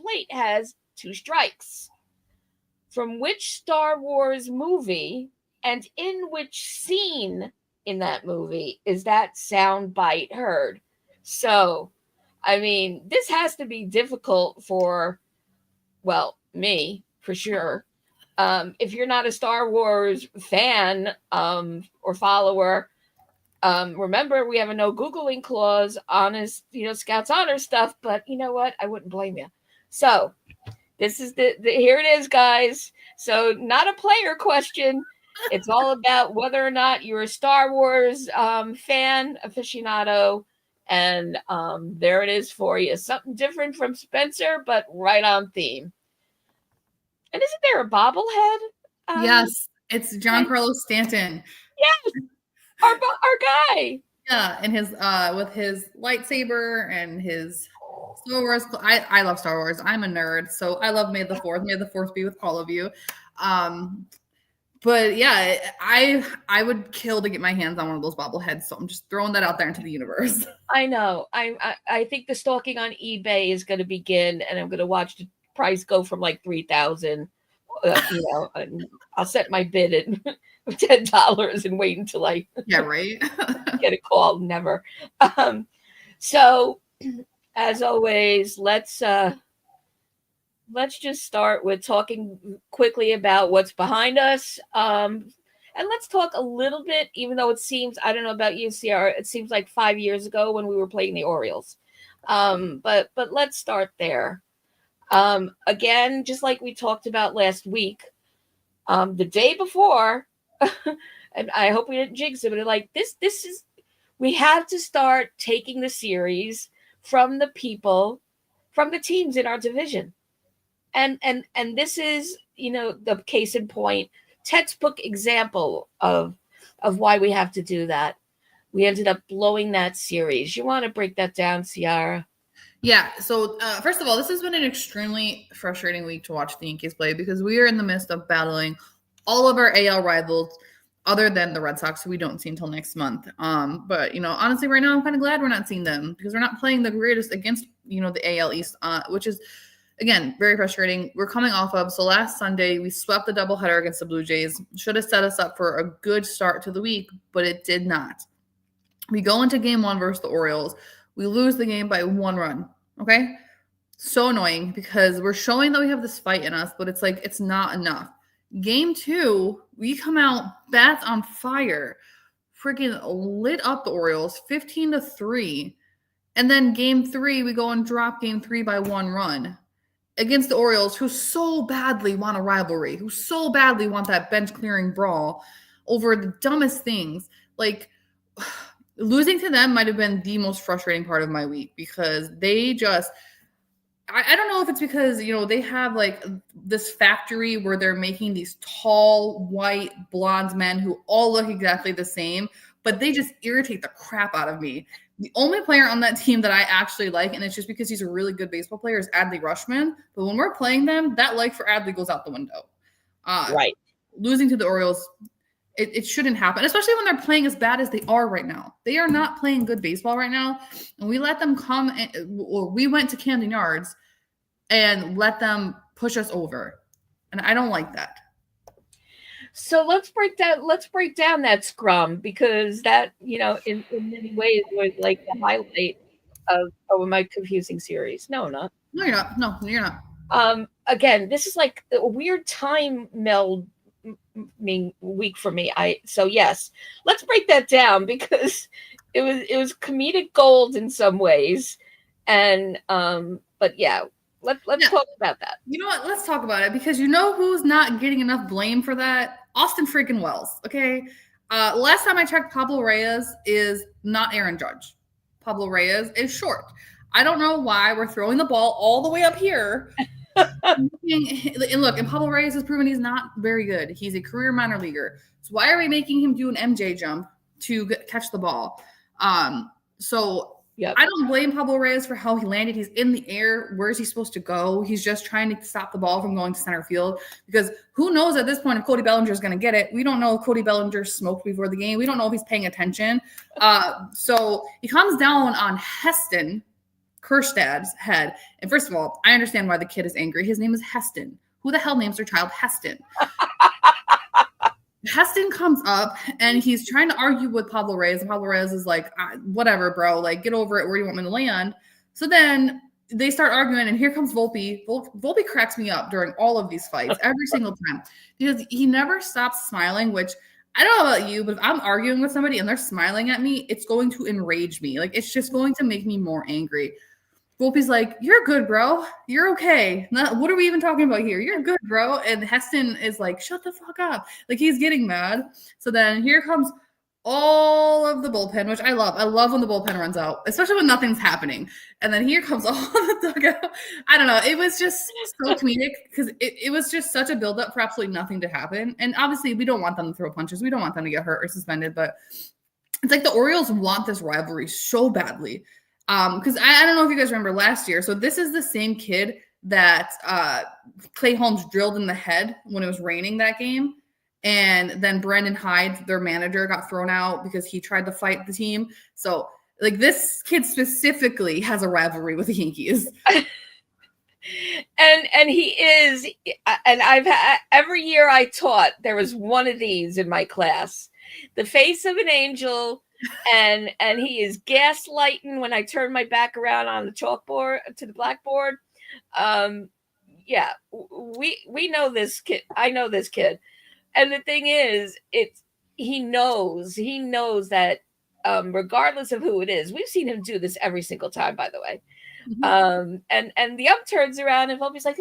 plate has 2 strikes. From which Star Wars movie and in which scene in that movie is that sound bite heard? So, I mean, this has to be difficult for, well, me for sure. If you're not a Star Wars fan or follower, remember we have a no Googling clause, honest, Scouts Honor stuff. But you know what? I wouldn't blame you. So this is the here it is, guys. So not a player question. It's all about whether or not you're a Star Wars fan, aficionado, and there it is for you. Something different from Spencer, but right on theme. And isn't there a bobblehead? Yes, it's Giancarlo Stanton. Yes, our guy. Yeah, and his with his lightsaber and his Star Wars. I love Star Wars. I'm a nerd, so I love May the 4th. May the 4th be with all of you. But yeah, I would kill to get my hands on one of those bobbleheads. So I'm just throwing that out there into the universe. I know. I think the stalking on eBay is going to begin, and I'm going to watch the price go from like 3,000. And I'll set my bid at $10 and wait until I get a call. Never. So as always, let's just start with talking quickly about what's behind us. And let's talk a little bit, even though it seems, I don't know about you, Ciarra, it seems like 5 years ago when we were playing the Orioles. But let's start there. Again, just like we talked about last week, the day before, and I hope we didn't jinx it, but like this is, we have to start taking the series from the people, from the teams in our division. And this is, the case in point, textbook example of why we have to do that. We ended up blowing that series. You want to break that down, Ciarra? Yeah. So first of all, this has been an extremely frustrating week to watch the Yankees play because we are in the midst of battling all of our AL rivals other than the Red Sox, who we don't see until next month. But, honestly, right now, I'm kind of glad we're not seeing them because we're not playing the greatest against, the AL East, which is, again, very frustrating. We're coming off of, so last Sunday, we swept the doubleheader against the Blue Jays. Should have set us up for a good start to the week, but it did not. We go into game 1 versus the Orioles. We lose the game by 1 run, okay? So annoying because we're showing that we have this fight in us, but it's like it's not enough. Game 2, we come out bats on fire, freaking lit up the Orioles 15-3. And then game 3, we go and drop game 3 by 1 run against the Orioles, who so badly want a rivalry, who so badly want that bench clearing brawl over the dumbest things. Like, losing to them might have been the most frustrating part of my week because they just – I don't know if it's because, they have like this factory where they're making these tall, white, blonde men who all look exactly the same, but they just irritate the crap out of me. The only player on that team that I actually like, and it's just because he's a really good baseball player, is Adley Rutschman. But when we're playing them, that like for Adley goes out the window. Right. Losing to the Orioles, it shouldn't happen, especially when they're playing as bad as they are right now. They are not playing good baseball right now, and we let them come or we went to Camden Yards and let them push us over. And I don't like that. So let's break down that scrum because that, in many ways was like the highlight of my confusing series. No, not. No, you're not. No, you're not. Again, this is like a weird time meld week for me. So yes, let's break that down because it was comedic gold in some ways. And but yeah. Let's talk about that. You know what? Let's talk about it because who's not getting enough blame for that? Austin freaking Wells, okay? Last time I checked, Pablo Reyes is not Aaron Judge. Pablo Reyes is short. I don't know why we're throwing the ball all the way up here. And look, and Pablo Reyes has proven he's not very good. He's a career minor leaguer. So why are we making him do an MJ jump to catch the ball? Yep. I don't blame Pablo Reyes for how he landed. He's in the air. Where is he supposed to go? He's just trying to stop the ball from going to center field because who knows at this point if Cody Bellinger is going to get it. We don't know if Cody Bellinger smoked before the game. We don't know if he's paying attention. So he comes down on Heston, Kerstad's head. And first of all, I understand why the kid is angry. His name is Heston. Who the hell names their child Heston? Heston comes up and he's trying to argue with Pablo Reyes. And Pablo Reyes is like, whatever, bro. Like, get over it. Where do you want me to land? So then they start arguing, and here comes Volpe. Volpe cracks me up during all of these fights, every single time, because he never stops smiling, which I don't know about you, but if I'm arguing with somebody and they're smiling at me, it's going to enrage me. Like, it's just going to make me more angry. Volpe's like, you're good, bro. You're okay. What are we even talking about here? You're good, bro. And Heston is like, shut the fuck up. Like, he's getting mad. So then here comes all of the bullpen, which I love. I love when the bullpen runs out, especially when nothing's happening. And then here comes all of the dugout. I don't know. It was just so comedic because it was just such a buildup for absolutely nothing to happen. And obviously, we don't want them to throw punches. We don't want them to get hurt or suspended. But it's like the Orioles want this rivalry so badly. Because I don't know if you guys remember last year. So this is the same kid that Clay Holmes drilled in the head when it was raining that game. And then Brandon Hyde, their manager, got thrown out because he tried to fight the team. So, like, this kid specifically has a rivalry with the Yankees. And he is, and I've had, every year I taught, there was one of these in my class. The face of an angel, and he is gaslighting when I turn my back around on the chalkboard to the blackboard. Yeah, we know this kid. I know this kid. And the thing is, he knows that regardless of who it is, we've seen him do this every single time, by the way. And the ump turns around and Volpe's like,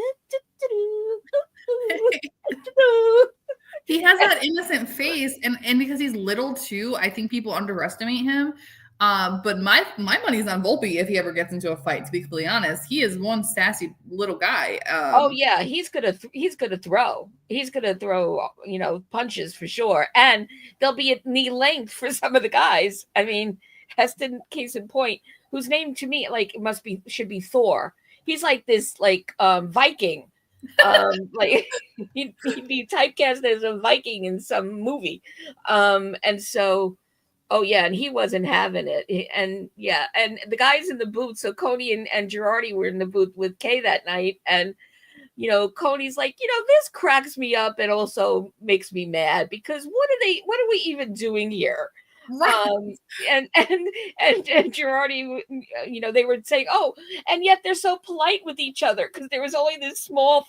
he has that innocent face, and because he's little too, I think people underestimate him. But my money's on Volpe if he ever gets into a fight. To be completely honest, he is one sassy little guy. Oh yeah, he's gonna throw. He's gonna throw, punches for sure, and they'll be at knee length for some of the guys. I mean, Heston, case in point, whose name to me should be Thor. He's like this Viking. Like he'd be typecast as a Viking in some movie. And so. Oh yeah, and he wasn't having it, and yeah, and the guys in the booth. So Coney and Girardi were in the booth with Kay that night, and Coney's like, this cracks me up and also makes me mad because what are we even doing here? Right. And Girardi, they were saying, oh, and yet they're so polite with each other because there was only this small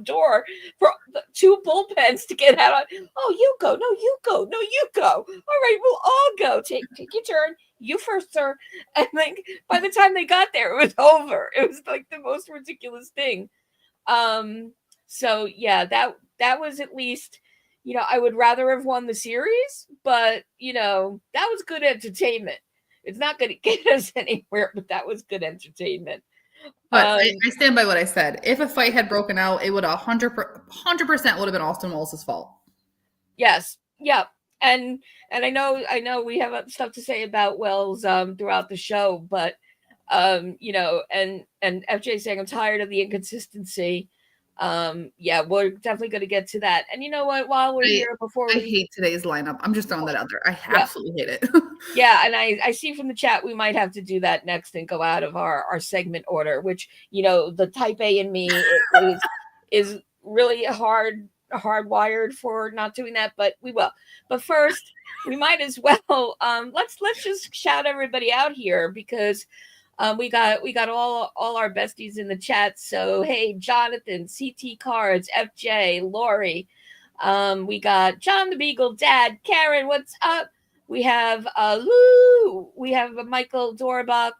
door for the two bullpens to get out on. Oh, you go. No, you go. No, you go. All right, we'll all go. Take your turn. You first, sir. And like by the time they got there, it was over. It was like the most ridiculous thing. So yeah, that was at least. I would rather have won the series, but, that was good entertainment. It's not going to get us anywhere, but that was good entertainment. But I stand by what I said. If a fight had broken out, it would 100% would have been Austin Wallace's fault. Yes. Yeah. And I know we have stuff to say about Wells throughout the show, but, and FJ saying I'm tired of the inconsistency. Yeah, we're definitely going to get to that. And you know what? While we're here, I hate today's lineup. I'm just throwing that out there. I absolutely hate it. Yeah, and I see from the chat we might have to do that next and go out of our segment order, which the type A in me is really hardwired for not doing that, but we will. But first, we might as well let's just shout everybody out here because. We got all our besties in the chat. So hey, Jonathan, CT Cards, FJ, Lori. We got John the Beagle, Dad, Karen, what's up? We have Lou. We have Michael Dorbach.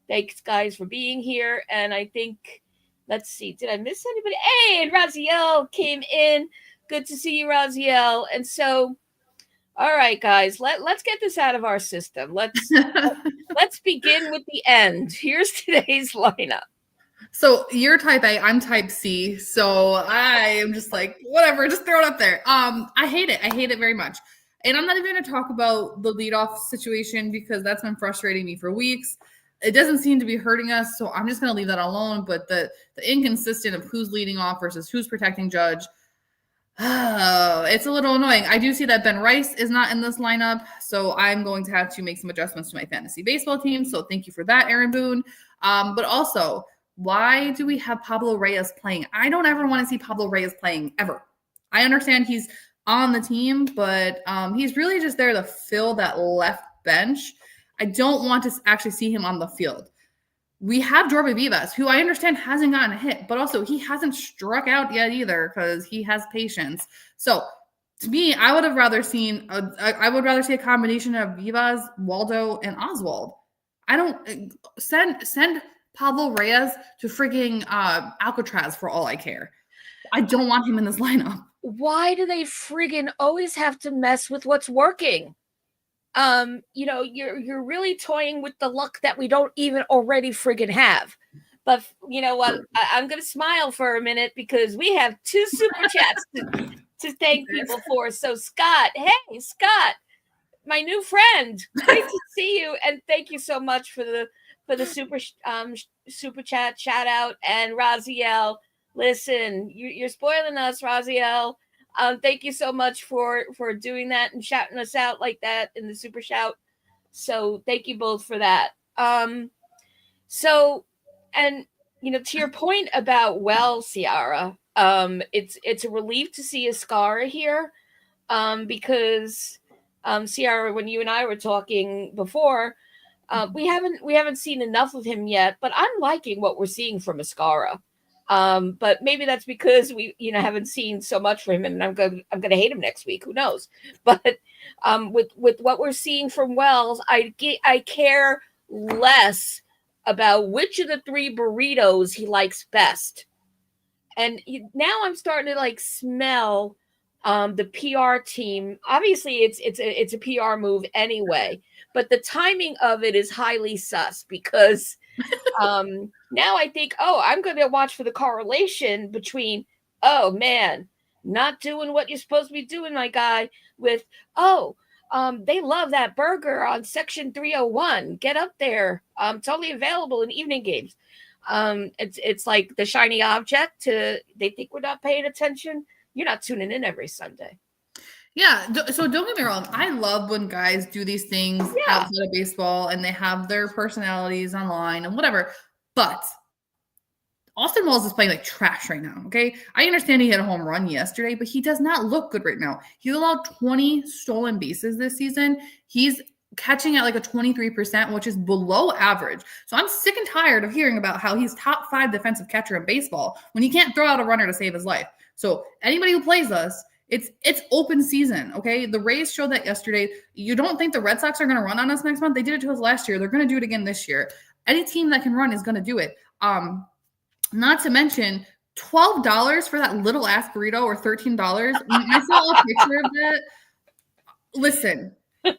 Thanks guys for being here. And I think, let's see, did I miss anybody? Hey, and Raziel came in. Good to see you, Raziel. And so. All right, guys, let's get this out of our system. Let's begin with the end. Here's today's lineup. So you're type A, I'm type C. So I am just like, whatever, just throw it up there. I hate it. I hate it very much. And I'm not even going to talk about the leadoff situation because that's been frustrating me for weeks. It doesn't seem to be hurting us, so I'm just going to leave that alone. But the inconsistent of who's leading off versus who's protecting Judge. Oh, it's a little annoying. I do see that Ben Rice is not in this lineup, so I'm going to have to make some adjustments to my fantasy baseball team. So thank you for that, Aaron Boone. But also, why do we have Pablo Reyes playing? I don't ever want to see Pablo Reyes playing ever. I understand he's on the team, but he's really just there to fill that left bench. I don't want to actually see him on the field. We have Jorge Vivas, who I understand hasn't gotten a hit, but also he hasn't struck out yet either because he has patience. So to me, I would rather see a combination of Vivas, Waldo, and Oswald. I don't send Pablo Reyes to freaking Alcatraz for all I care. I don't want him in this lineup. Why do they friggin' always have to mess with what's working? You're really toying with the luck that we don't even already friggin' have. But you know what? I'm gonna smile for a minute because we have 2 super chats to thank people for. So Scott, hey Scott, my new friend, great to see you, and thank you so much for the super chat shout out. And Raziel, listen, you're spoiling us, Raziel. Thank you so much for doing that and shouting us out like that in the super shout. So thank you both for that. So, and to your point about Ciarra, it's a relief to see Ascara here, because Ciarra, when you and I were talking before, we haven't seen enough of him yet, but I'm liking what we're seeing from Ascara. But maybe that's because we, haven't seen so much from him, and I'm gonna hate him next week. Who knows? But with what we're seeing from Wells, I care less about which of the 3 burritos he likes best. And now I'm starting to smell the PR team. Obviously, it's a PR move anyway, but the timing of it is highly sus because. Now I think, I'm going to watch for the correlation between, oh man, not doing what you're supposed to be doing, my guy, with, they love that burger on section 301. Get up there. It's only available in evening games. It's like the shiny object they think we're not paying attention. You're not tuning in every Sunday. Yeah, so don't get me wrong. I love when guys do these things outside of baseball and they have their personalities online and whatever. But Austin Wells is playing like trash right now, okay? I understand he hit a home run yesterday, but he does not look good right now. He's allowed 20 stolen bases this season. He's catching at like a 23%, which is below average. So I'm sick and tired of hearing about how he's top 5 defensive catcher in baseball when he can't throw out a runner to save his life. So anybody who plays us, it's open season, okay? The Rays showed that yesterday. You don't think the Red Sox are going to run on us next month? They did it to us last year. They're going to do it again this year. Any team that can run is going to do it. Not to mention $12 for that little ass burrito, or $13. I saw a picture of that. Listen,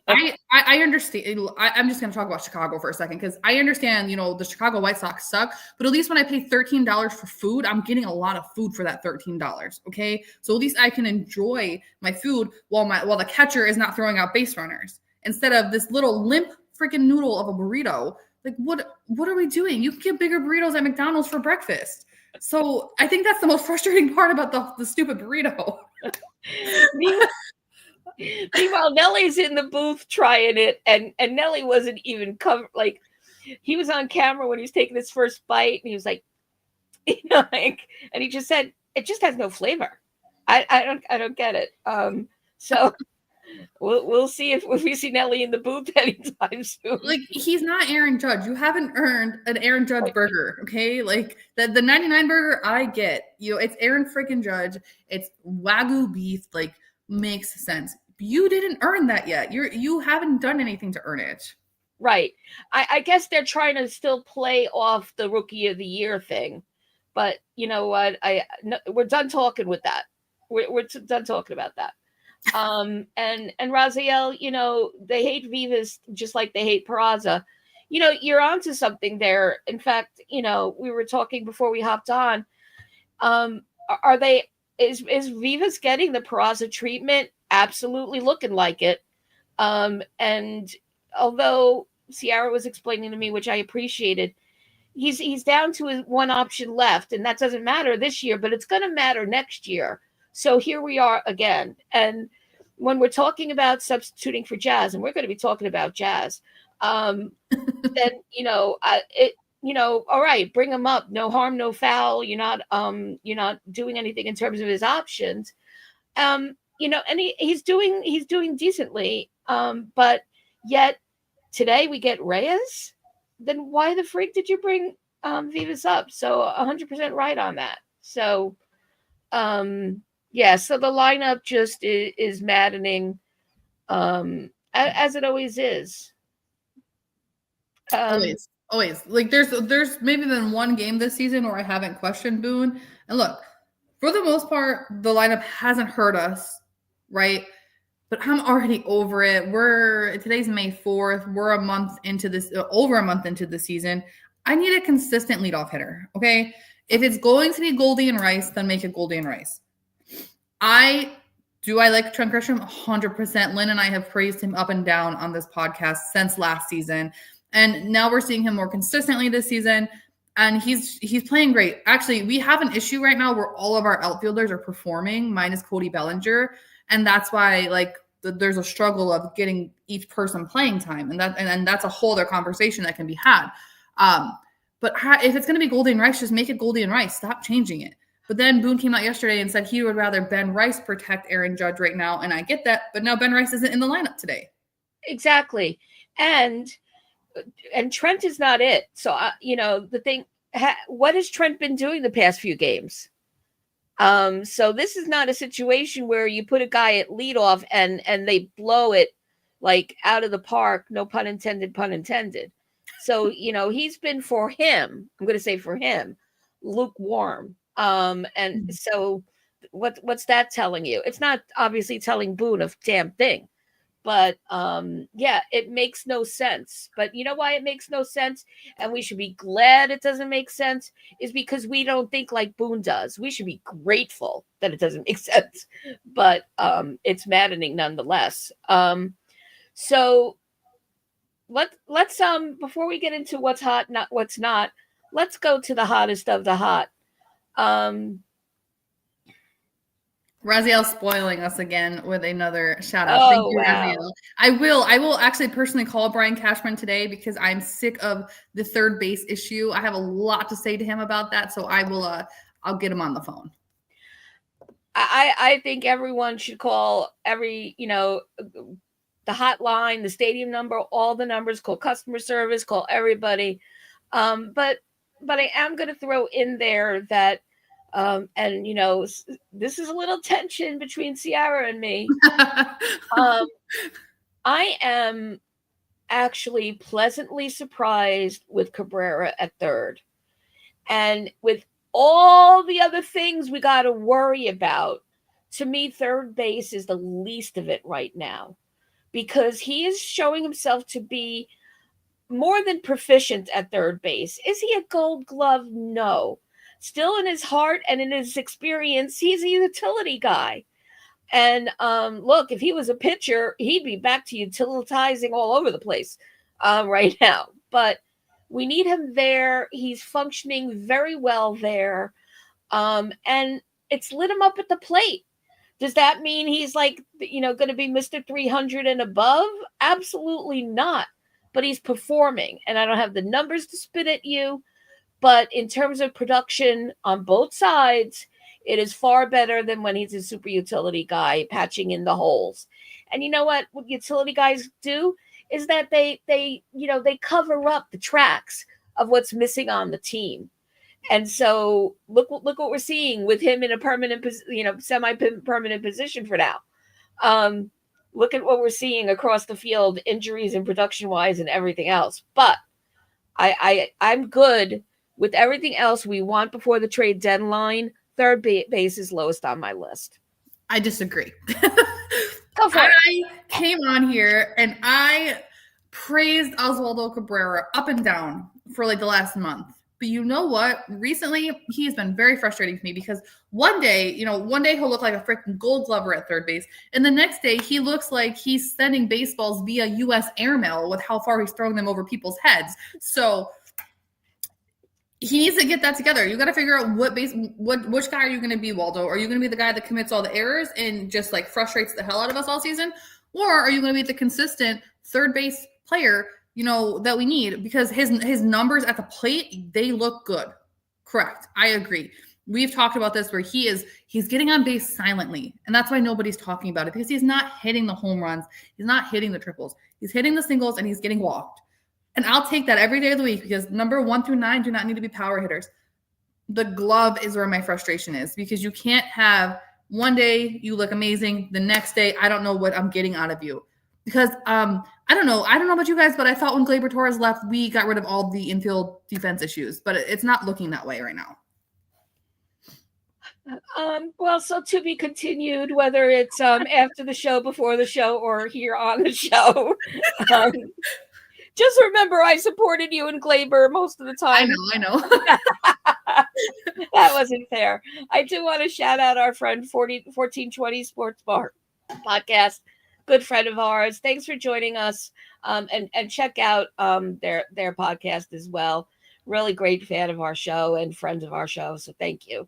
I understand. I'm just going to talk about Chicago for a second because I understand, the Chicago White Sox suck, but at least when I pay $13 for food, I'm getting a lot of food for that $13. Okay, so at least I can enjoy my food while the catcher is not throwing out base runners instead of this little limp freaking noodle of a burrito. Like, what are we doing? You can get bigger burritos at McDonald's for breakfast. So I think that's the most frustrating part about the stupid burrito. Meanwhile, Nelly's in the booth trying it, and Nelly wasn't even covered. Like, he was on camera when he was taking his first bite, and he was like, and he just said, "It just has no flavor." I don't get it. So we'll see if we see Nelly in the booth anytime soon. Like, he's not Aaron Judge. You haven't earned an Aaron Judge burger, okay? Like the 99 burger, I get. It's Aaron freaking Judge. It's Wagyu beef. Like, makes sense. You didn't earn that yet. You haven't done anything to earn it. Right. I guess they're trying to still play off the Rookie of the Year thing, but you know what? We're done talking with that. We're done talking about that. And Raziel, they hate Vivas just like they hate Peraza. You're onto something there. In fact, we were talking before we hopped on. Is Vivas getting the Peraza treatment? Absolutely looking like it. And although Ciarra was explaining to me, which I appreciated, he's down to his one option left, and that doesn't matter this year, but it's going to matter next year So here we are again. And when we're talking about substituting for Jazz, and we're going to be talking about Jazz, then all right, bring him up. No harm, no foul. You're not doing anything in terms of his options. And he's doing decently. But yet today we get Reyes. Then why the freak did you bring Vivas up? So 100% right on that. So yeah, so the lineup just is maddening, as it always is. Always. Like there's maybe been one game this season where I haven't questioned Boone. And look, for the most part, the lineup hasn't hurt us, right? But I'm already over it. Today's May 4th. We're a month into this, over a month into the season. I need a consistent leadoff hitter. Okay. If it's going to be Goldie and Rice, then make it Goldie and Rice. I like Trent Grisham 100%. Lynn and I have praised him up and down on this podcast since last season. And now we're seeing him more consistently this season. And he's playing great. Actually, we have an issue right now where all of our outfielders are performing, minus Cody Bellinger. And that's why there's a struggle of getting each person playing time. And that's a whole other conversation that can be had. But if it's going to be Goldie and Rice, just make it Goldie and Rice. Stop changing it. But then Boone came out yesterday and said he would rather Ben Rice protect Aaron Judge right now. And I get that. But now Ben Rice isn't in the lineup today. Exactly. And Trent is not it. So, the thing, what has Trent been doing the past few games? So this is not a situation where you put a guy at leadoff and they blow it like out of the park. No pun intended, pun intended. So, he's been, for him, I'm going to say for him, lukewarm. And so what's that telling you? It's not obviously telling Boone a damn thing. But yeah, it makes no sense. But you know why it makes no sense? And we should be glad it doesn't make sense, is because we don't think like Boone does. We should be grateful that it doesn't make sense. But it's maddening nonetheless. So let's before we get into what's hot, not what's not, let's go to the hottest of the hot. Raziel spoiling us again with another shout out. Oh, thank you, wow. Raziel. I will actually personally call Brian Cashman today because I'm sick of the third base issue. I have a lot to say to him about that. So I'll get him on the phone. I think everyone should call the hotline, the stadium number, all the numbers, call customer service, call everybody. But I am going to throw in there that, and this is a little tension between Ciarra and me. I am actually pleasantly surprised with Cabrera at third. And with all the other things we got to worry about, to me, third base is the least of it right now, because he is showing himself to be more than proficient at third base. Is he a Gold Glove? No. Still, in his heart and in his experience, he's a utility guy. And look, if he was a pitcher, he'd be back to utilizing all over the place right now. But we need him there. He's functioning very well there. And it's lit him up at the plate. Does that mean he's going to be Mr. 300 and above? Absolutely not. But he's performing. And I don't have the numbers to spit at you. But in terms of production on both sides, it is far better than when he's a super utility guy patching in the holes. And you know what utility guys do is that they cover up the tracks of what's missing on the team. And so look what we're seeing with him in a permanent, semi-permanent position for now. Look at what we're seeing across the field, injuries and production-wise and everything else. But I'm good with everything else we want before the trade deadline. Third base is lowest on my list. I disagree. Go for it. I came on here and I praised Oswaldo Cabrera up and down for the last month. But you know what? Recently, he's been very frustrating to me because one day he'll look like a freaking Gold Glover at third base. And the next day he looks like he's sending baseballs via U.S. airmail with how far he's throwing them over people's heads. So he needs to get that together. You got to figure out which guy are you going to be, Waldo? Are you going to be the guy that commits all the errors and just like frustrates the hell out of us all season? Or are you going to be the consistent third base player, that we need? Because his numbers at the plate, they look good. Correct. I agree. We've talked about this where he's getting on base silently. And that's why nobody's talking about it, because he's not hitting the home runs. He's not hitting the triples. He's hitting the singles and he's getting walked. And I'll take that every day of the week, because number 1 through 9 do not need to be power hitters. The glove is where my frustration is, because you can't have one day you look amazing, the next day I don't know what I'm getting out of you. Because I don't know about you guys, but I thought when Gleyber Torres left, we got rid of all the infield defense issues, but it's not looking that way right now. Well, so to be continued, whether it's after the show, before the show, or here on the show. Just remember, I supported you and Gleyber most of the time. I know. That wasn't fair. I do want to shout out our friend 1420 Sports Bar podcast, good friend of ours. Thanks for joining us, and check out their podcast as well. Really great fan of our show and friends of our show, so thank you.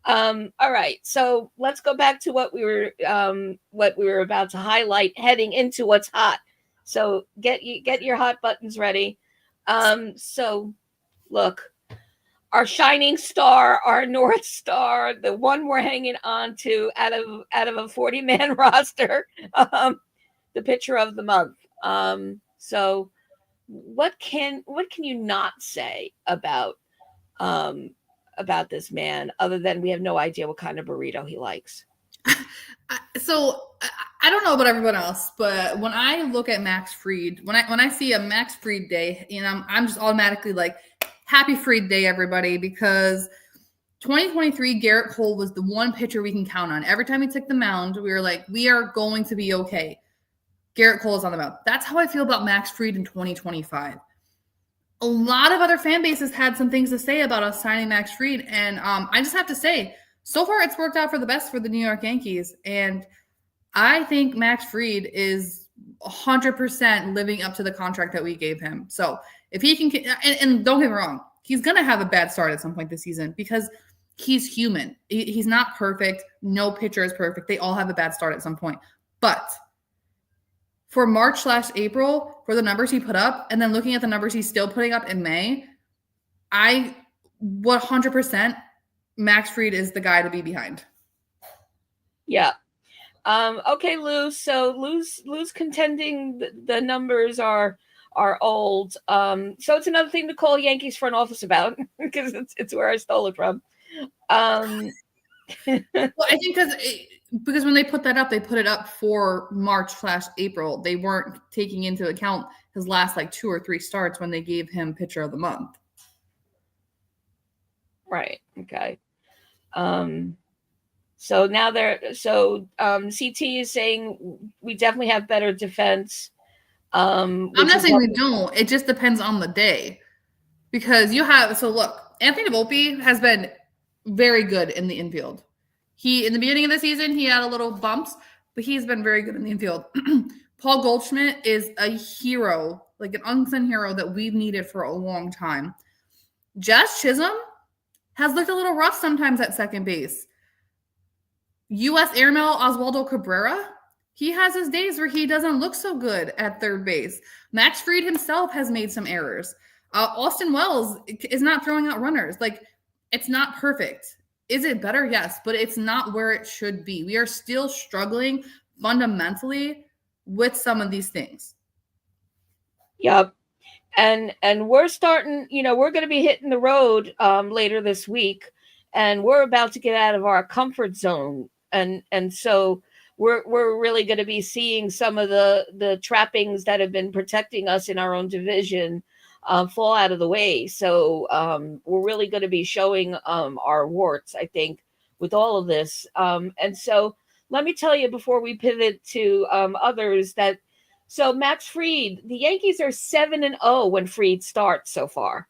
All right, so let's go back to what we were about to highlight, heading into what's hot. So get your hot buttons ready. So look, our shining star, our North Star, the one we're hanging on to out of a 40-man roster, the pitcher of the month. So what can you not say about this man, other than we have no idea what kind of burrito he likes? So I don't know about everyone else, but when I look at Max Fried, when I see a Max Fried day, I'm just automatically like, happy Fried day, everybody, because 2023 Garrett Cole was the one pitcher we can count on. Every time he took the mound, we were like, we are going to be okay. Garrett Cole is on the mound. That's how I feel about Max Fried in 2025. A lot of other fan bases had some things to say about us signing Max Fried, and I just have to say, so far it's worked out for the best for the New York Yankees, and I think Max Fried is 100% living up to the contract that we gave him. So if he can, and don't get me wrong, he's going to have a bad start at some point this season, because he's human. He's not perfect. No pitcher is perfect. They all have a bad start at some point. But for March/April, for the numbers he put up, and then looking at the numbers he's still putting up in May, I 100% Max Fried is the guy to be behind. Yeah. Okay, Lou. So Lou's contending the numbers are old. So it's another thing to call Yankees front office about, because it's where I stole it from. Well, I think because when they put that up, they put it up for March/April. They weren't taking into account his last 2 or 3 starts when they gave him pitcher of the month. Right. Okay. So now CT is saying we definitely have better defense. I'm not saying we don't. It just depends on the day, because look, Anthony Volpe has been very good in the infield. In the beginning of the season, he had a little bumps, but he's been very good in the infield. Paul Goldschmidt is a hero, like an unsung hero that we've needed for a long time. Josh Chisholm has looked a little rough sometimes at second base. U.S. Airmail Oswaldo Cabrera, he has his days where he doesn't look so good at third base. Max Fried himself has made some errors. Austin Wells is not throwing out runners. It's not perfect. Is it better? Yes, but it's not where it should be. We are still struggling fundamentally with some of these things. Yep. And we're starting, we're going to be hitting the road later this week, and we're about to get out of our comfort zone. And so we're really going to be seeing some of the trappings that have been protecting us in our own division fall out of the way. So we're really going to be showing our warts, I think, with all of this. And so let me tell you, before we pivot to others, that so Max Fried, the Yankees are 7-0 when Fried starts so far.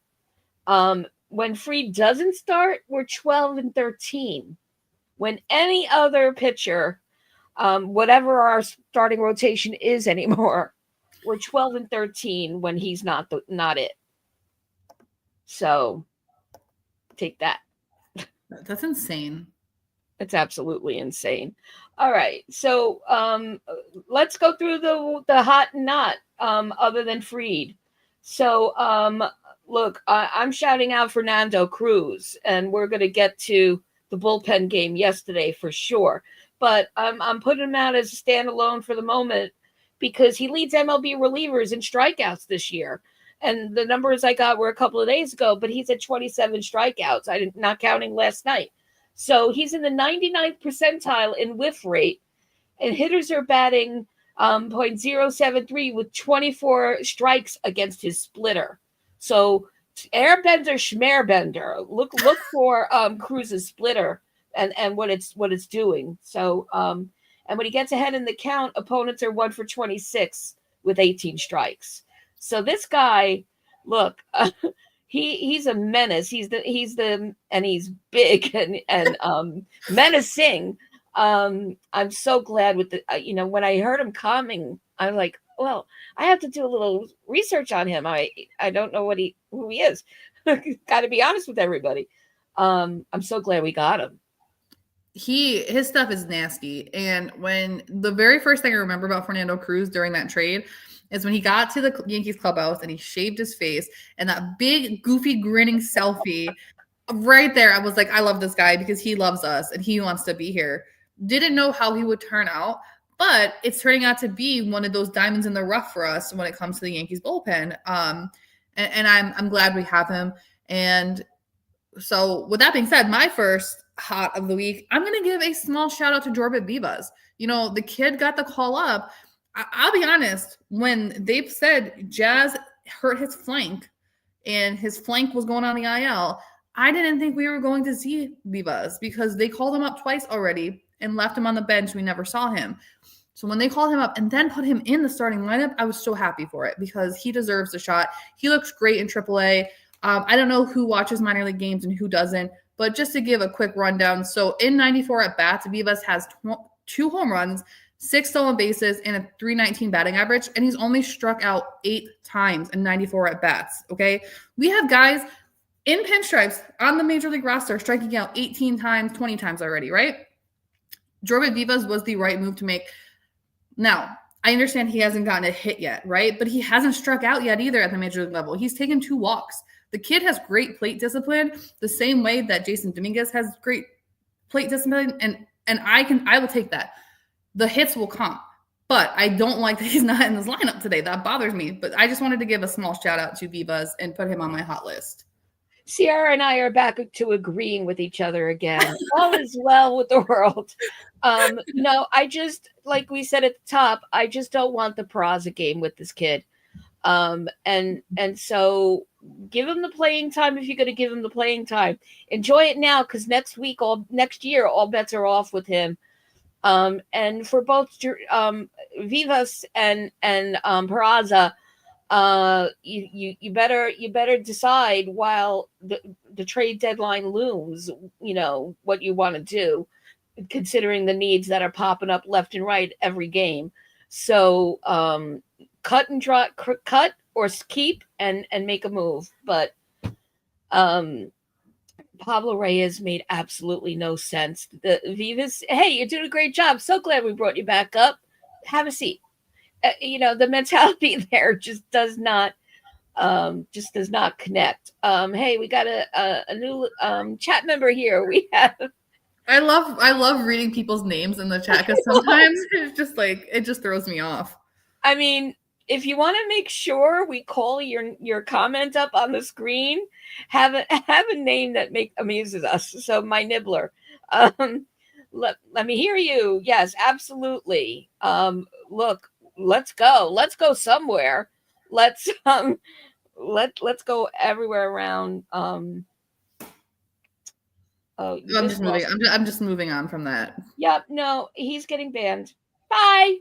When Fried doesn't start, we're 12-13. When any other pitcher, whatever our starting rotation is anymore, we're 12-13 when he's not it. So Take that. That's insane. It's absolutely insane. All right. So let's go through the hot and not other than Freed. So look, I'm shouting out Fernando Cruz, and we're going to get to the bullpen game yesterday for sure. But I'm putting him out as a standalone for the moment because he leads MLB relievers in strikeouts this year. And the numbers I got were a couple of days ago, but he's at 27 strikeouts. Not counting last night. So he's in the 99th percentile in whiff rate, and hitters are batting .073 with 24 strikes against his splitter. So airbender, schmerbender. Look for Cruz's splitter and what it's doing. So and when he gets ahead in the count, opponents are 1 for 26 with 18 strikes. So this guy, look, he's a menace. He's big and menacing. I'm so glad with the when I heard him coming, I'm like, well, I have to do a little research on him. I don't know who he is. Got to be honest with everybody. I'm so glad we got him. His stuff is nasty. And when the very first thing I remember about Fernando Cruz during that trade is when he got to the Yankees clubhouse and he shaved his face and that big, goofy, grinning selfie right there. I was like, I love this guy because he loves us and he wants to be here. Didn't know how he would turn out, but it's turning out to be one of those diamonds in the rough for us when it comes to the Yankees bullpen. And I'm glad we have him. And so with that being said, my first hot of the week, I'm going to give a small shout out to Jorbit Vivas. The kid got the call up. I'll be honest, when they said Jazz hurt his flank and his flank was going on the IL, I didn't think we were going to see Vivas because they called him up twice already and left him on the bench. We never saw him. So when they called him up and then put him in the starting lineup, I was so happy for it because he deserves a shot. He looks great in AAA. I don't know who watches minor league games and who doesn't, but just to give a quick rundown. So in 94 at-bats, Vivas has 2 home runs, 6 stolen bases, and a .319 batting average, and he's only struck out 8 times in 94 at-bats, okay? We have guys in pinstripes on the Major League roster striking out 18 times, 20 times already, right? Jorbit Vivas was the right move to make. Now, I understand he hasn't gotten a hit yet, right? But he hasn't struck out yet either at the Major League level. He's taken 2 walks. The kid has great plate discipline, the same way that Jason Dominguez has great plate discipline, and I will take that. The hits will come, but I don't like that he's not in this lineup today. That bothers me. But I just wanted to give a small shout out to Vivas and put him on my hot list. Ciarra and I are back to agreeing with each other again. All is well with the world. I just, like we said at the top, I just don't want the Peraza game with this kid. And so give him the playing time if you're going to give him the playing time. Enjoy it now because next year, all bets are off with him. And for both Vivas and Peraza, you better decide while the trade deadline looms, what you want to do, considering the needs that are popping up left and right every game. So cut or keep and make a move. But Pablo Reyes made absolutely no sense. The Vivas, hey, you're doing a great job. So glad we brought you back up. Have a seat. The mentality there just does not connect. Hey, we got a new chat member here. We have. I love reading people's names in the chat because sometimes it's just like it just throws me off. I mean, if you want to make sure we call your comment up on the screen, have a name that amuses us. So my nibbler, let me hear you. Yes, absolutely. Look, let's go somewhere. Let's go everywhere around. I'm just moving on from that. Yep. No, he's getting banned. Bye.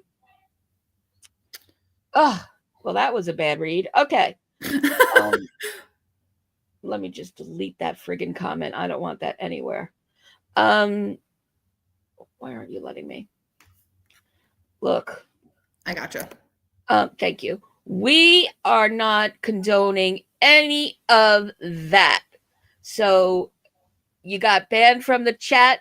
Oh, well, that was a bad read. Okay. Let me just delete that friggin' comment. I don't want that anywhere. Why aren't you letting me? Look. I gotcha. Thank you. We are not condoning any of that. So You got banned from the chat.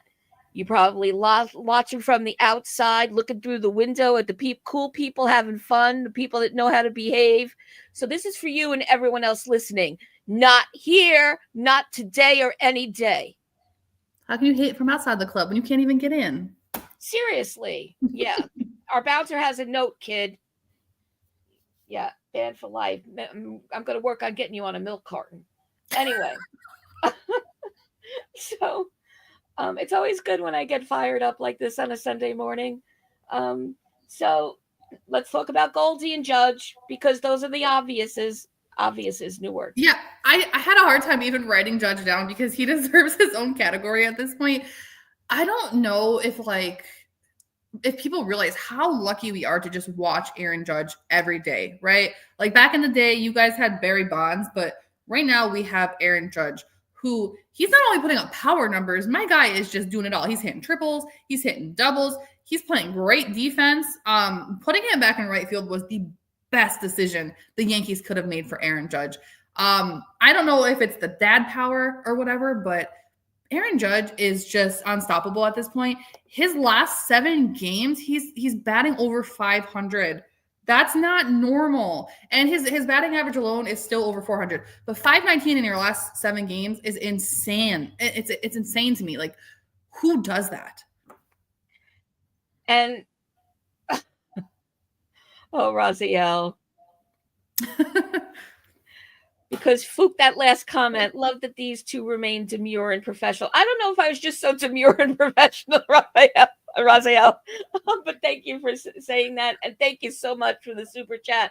You probably watching from the outside, looking through the window at the cool people having fun, the people that know how to behave. So this is for you and everyone else listening. Not here, not today or any day. How can you hate from outside the club when you can't even get in? Seriously. Yeah. Our bouncer has a note, kid. Yeah, banned for life. I'm going to work on getting you on a milk carton. Anyway. So it's always good when I get fired up like this on a Sunday morning. So let's talk about Goldie and Judge, because those are the obviouses. Obvious is new word. Yeah, I had a hard time even writing Judge down because he deserves his own category at this point. I don't know if people realize how lucky we are to just watch Aaron Judge every day, right? Like back in the day, you guys had Barry Bonds, but right now we have Aaron Judge, who he's not only putting up power numbers, my guy is just doing it all. He's hitting triples, he's hitting doubles, he's playing great defense. Putting him back in right field was the best decision the Yankees could have made for Aaron Judge. I don't know if it's the dad power or whatever, but Aaron Judge is just unstoppable at this point. His last 7 games, he's batting over 500. That's not normal. And his batting average alone is still over 400. But 519 in your last 7 games is insane. It's insane to me. Like, who does that? And oh, Raziel. Because Fook, that last comment, love that these two remain demure and professional. I don't know if I was just so demure and professional, Raziel, but thank you for saying that. And thank you so much for the super chat.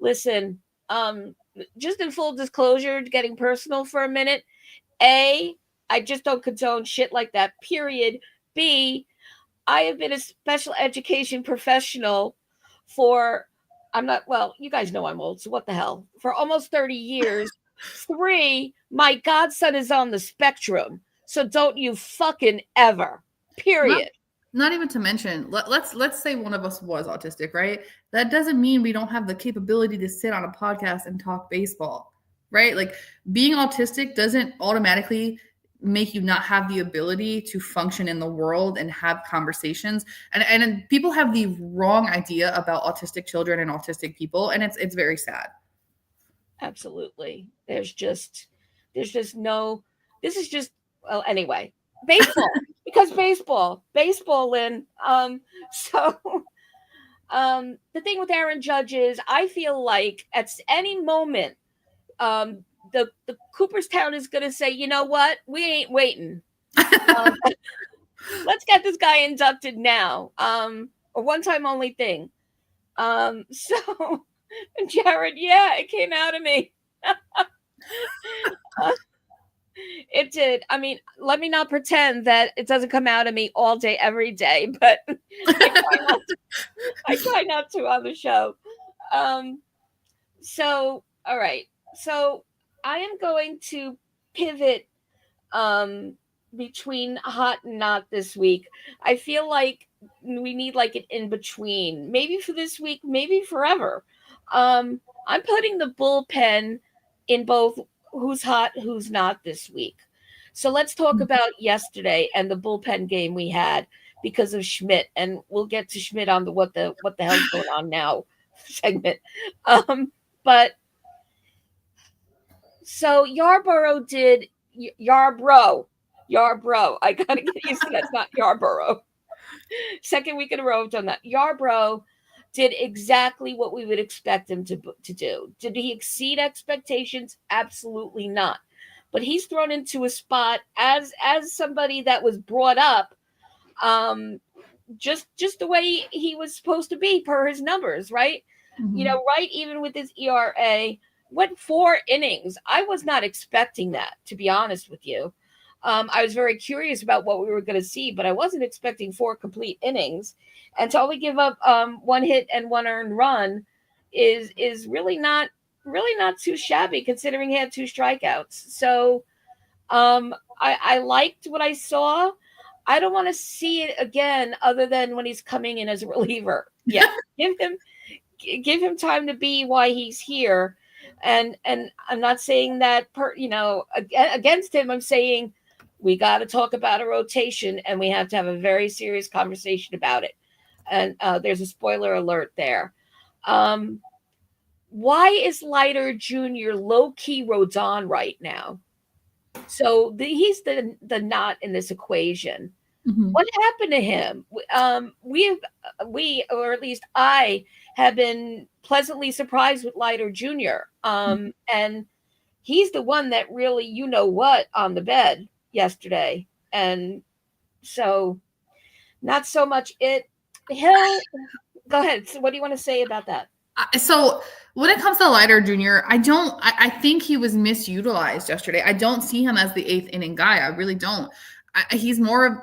Listen, just in full disclosure, getting personal for a minute. A, I just don't condone shit like that, period. B, I have been a special education professional for... you guys know I'm old, so what the hell? For almost 30 years. 3, my godson is on the spectrum. So don't you fucking ever. Period. Not even to mention, let's say one of us was autistic, right? That doesn't mean we don't have the capability to sit on a podcast and talk baseball, right? Like being autistic doesn't automatically make you not have the ability to function in the world and have conversations. And people have the wrong idea about autistic children and autistic people, and it's very sad. Absolutely. There's just no... This is just... Well, anyway, baseball. Because baseball, Lynn. So the thing with Aaron Judge is, I feel like at any moment, the Cooperstown is going to say, you know what? We ain't waiting. Let's get this guy inducted now. A one-time only thing. So, Jared, yeah, it came out of me. It did. I mean, let me not pretend that it doesn't come out of me all day, every day, but I try not to on the show. So, all right. So I am going to pivot between hot and not this week. I feel like we need like an in-between. Maybe for this week, maybe forever. I'm putting the bullpen in both who's hot, who's not this week. So let's talk about yesterday and the bullpen game we had because of Schmidt, and we'll get to Schmidt on the what the hell's going on now segment. But so Yarborough did Yarbrough. I gotta get used to that. It's not Yarborough. Second week in a row I've done that. Yarbrough did exactly what we would expect him to do. Did he exceed expectations? Absolutely not. But he's thrown into a spot as somebody that was brought up just the way he was supposed to be per his numbers, right? Mm-hmm. You know, right, even with his ERA, went 4 innings. I was not expecting that, to be honest with you. I was very curious about what we were going to see, but I wasn't expecting 4 complete innings. And to only give up 1 hit and 1 earned run is really not too shabby, considering he had 2 strikeouts. So I liked what I saw. I don't want to see it again, other than when he's coming in as a reliever. Yeah, give him time to be why he's here. And I'm not saying that against him. I'm saying we got to talk about a rotation, and we have to have a very serious conversation about it. And there's a spoiler alert there. Why is Leiter Jr. low-key Rodon right now? So he's the knot in this equation. Mhm. What happened to him? We, or at least I, have been pleasantly surprised with Leiter Jr. And he's the one that really, on the bed yesterday. And so not so much it. Hill, go ahead. So what do you want to say about that? So when it comes to Leiter Jr., I think he was misutilized yesterday. I don't see him as the 8th inning guy. I really don't. He's more of,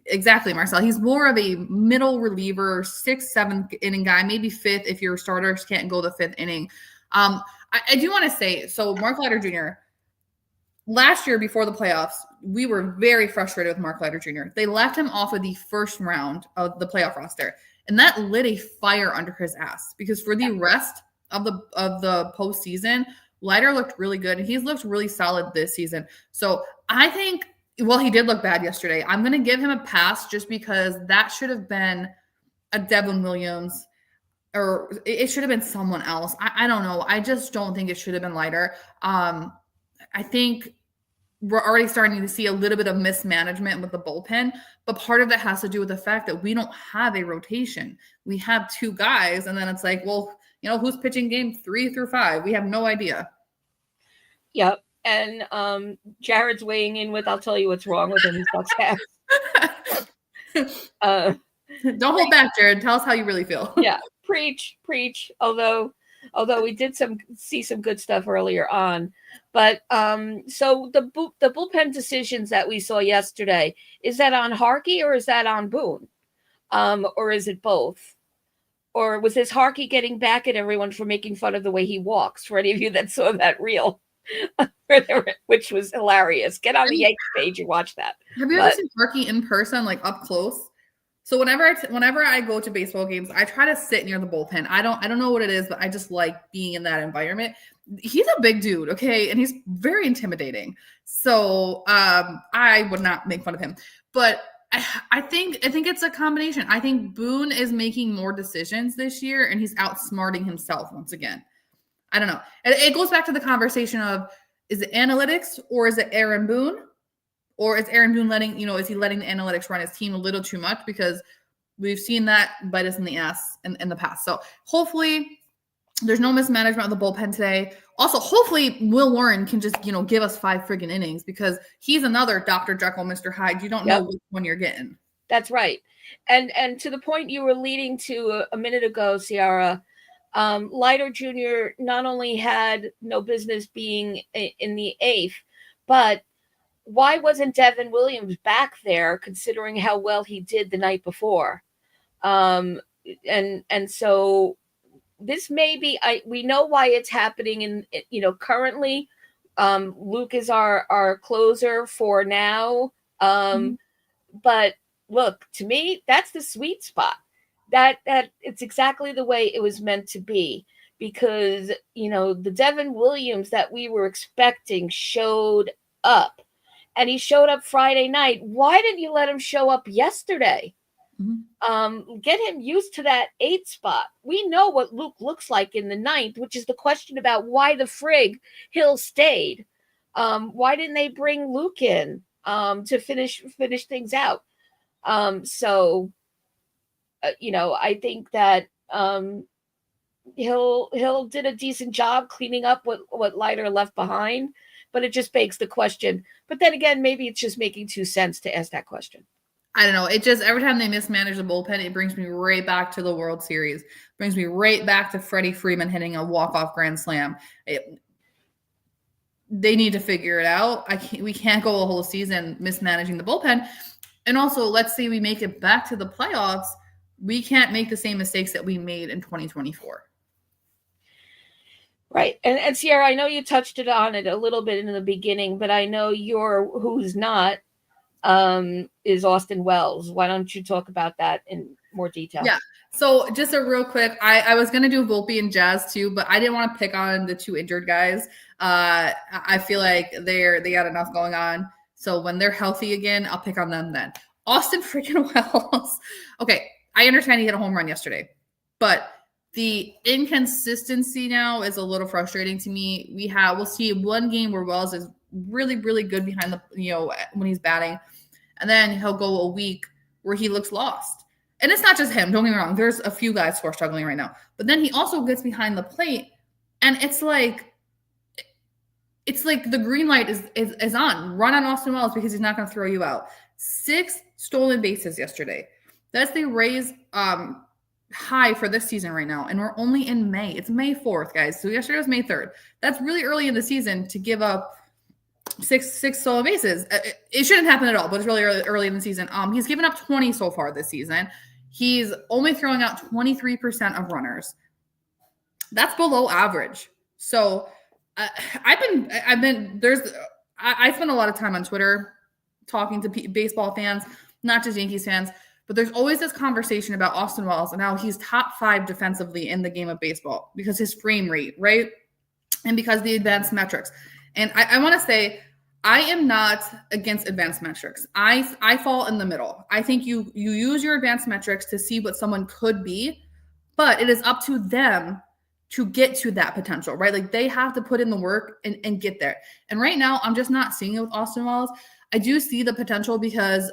exactly, Marcel. He's more of a middle reliever, 6th, 7th inning guy, maybe 5th if your starters can't go the 5th inning. I do want to say, so Mark Leiter Jr., last year before the playoffs, we were very frustrated with Mark Leiter Jr. They left him off of the first round of the playoff roster, and that lit a fire under his ass because for the rest of the postseason, Leiter looked really good, and he's looked really solid this season. So I think, well, he did look bad yesterday. I'm going to give him a pass just because that should have been a Devin Williams, or it should have been someone else. I don't know. I just don't think it should have been Leiter. I think we're already starting to see a little bit of mismanagement with the bullpen, but part of that has to do with the fact that we don't have a rotation. We have 2 guys, and then it's like, well, who's pitching game 3 through 5? We have no idea. Yep. And Jared's weighing in with, I'll tell you what's wrong with him. He sucks ass. Don't hold back, Jared. Tell us how you really feel. Yeah, preach. Although we did see some good stuff earlier on, but so the bullpen decisions that we saw yesterday, is that on Harkey or is that on Boone, or is it both? Or was this Harkey getting back at everyone for making fun of the way he walks? For any of you that saw that reel, which was hilarious, get on the Yankees page and watch that. Have you ever seen Harkey in person, like up close? So whenever I go to baseball games, I try to sit near the bullpen. I don't know what it is, but I just like being in that environment. He's a big dude, okay, and he's very intimidating. So I would not make fun of him, but I think it's a combination. I think Boone is making more decisions this year, and he's outsmarting himself once again. I don't know. It goes back to the conversation of, is it analytics or is it Aaron Boone? Or is Aaron Boone is he letting the analytics run his team a little too much? Because we've seen that bite us in the ass in the past. So hopefully there's no mismanagement of the bullpen today. Also, hopefully Will Warren can just, give us 5 friggin' innings, because he's another Dr. Jekyll, Mr. Hyde. You don't know which one you're getting. That's right. And to the point you were leading to a minute ago, Ciarra, Leiter Jr. not only had no business being in the 8th, but why wasn't Devin Williams back there, considering how well he did the night before? And so this may be, we know why it's happening. And, currently Luke is our closer for now. But look, to me, that's the sweet spot. That it's exactly the way it was meant to be, because, the Devin Williams that we were expecting showed up. And he showed up Friday night. Why didn't you let him show up yesterday? Get him used to that 8th spot. We know what Luke looks like in the 9th, which is the question about why the frig Hill stayed. Why didn't they bring Luke in to finish things out? So I think that Hill did a decent job cleaning up what Leiter left behind. But it just begs the question. But then again, maybe it's just making 2 cents to ask that question. I don't know. It just, every time they mismanage the bullpen, it brings me right back to the World Series. It brings me right back to Freddie Freeman hitting a walk-off grand slam. They need to figure it out. We can't go a whole season mismanaging the bullpen. And also, let's say we make it back to the playoffs. We can't make the same mistakes that we made in 2024. Right. And Ciarra, I know you touched on it a little bit in the beginning, but I know who's not is Austin Wells. Why don't you talk about that in more detail? Yeah. So just a real quick, I was going to do Volpe and Jazz too, but I didn't want to pick on the 2 injured guys. I feel like they got enough going on. So when they're healthy again, I'll pick on them then. Austin freaking Wells. Okay, I understand he hit a home run yesterday, but the inconsistency now is a little frustrating to me. We'll see one game where Wells is really, really good behind the, when he's batting, and then he'll go a week where he looks lost. And it's not just him. Don't get me wrong. There's a few guys who are struggling right now, but then he also gets behind the plate, and it's like the green light is on. Run on Austin Wells because he's not going to throw you out. 6 stolen bases yesterday. That's the Rays high for this season right now, and we're only in May. It's May 4th, guys. So yesterday was May 3rd. That's really early in the season to give up six stolen bases. It shouldn't happen at all, but it's really early in the season. He's given up 20 so far this season. He's only throwing out 23% of runners. That's below average. So I spend a lot of time on Twitter talking to baseball fans, not just Yankees fans, but there's always this conversation about Austin Wells and how he's top 5 defensively in the game of baseball because his frame rate, right? And because the advanced metrics. And I want to say, I am not against advanced metrics. I fall in the middle. I think you use your advanced metrics to see what someone could be, but it is up to them to get to that potential, right? Like they have to put in the work and get there. And right now, I'm just not seeing it with Austin Wells. I do see the potential because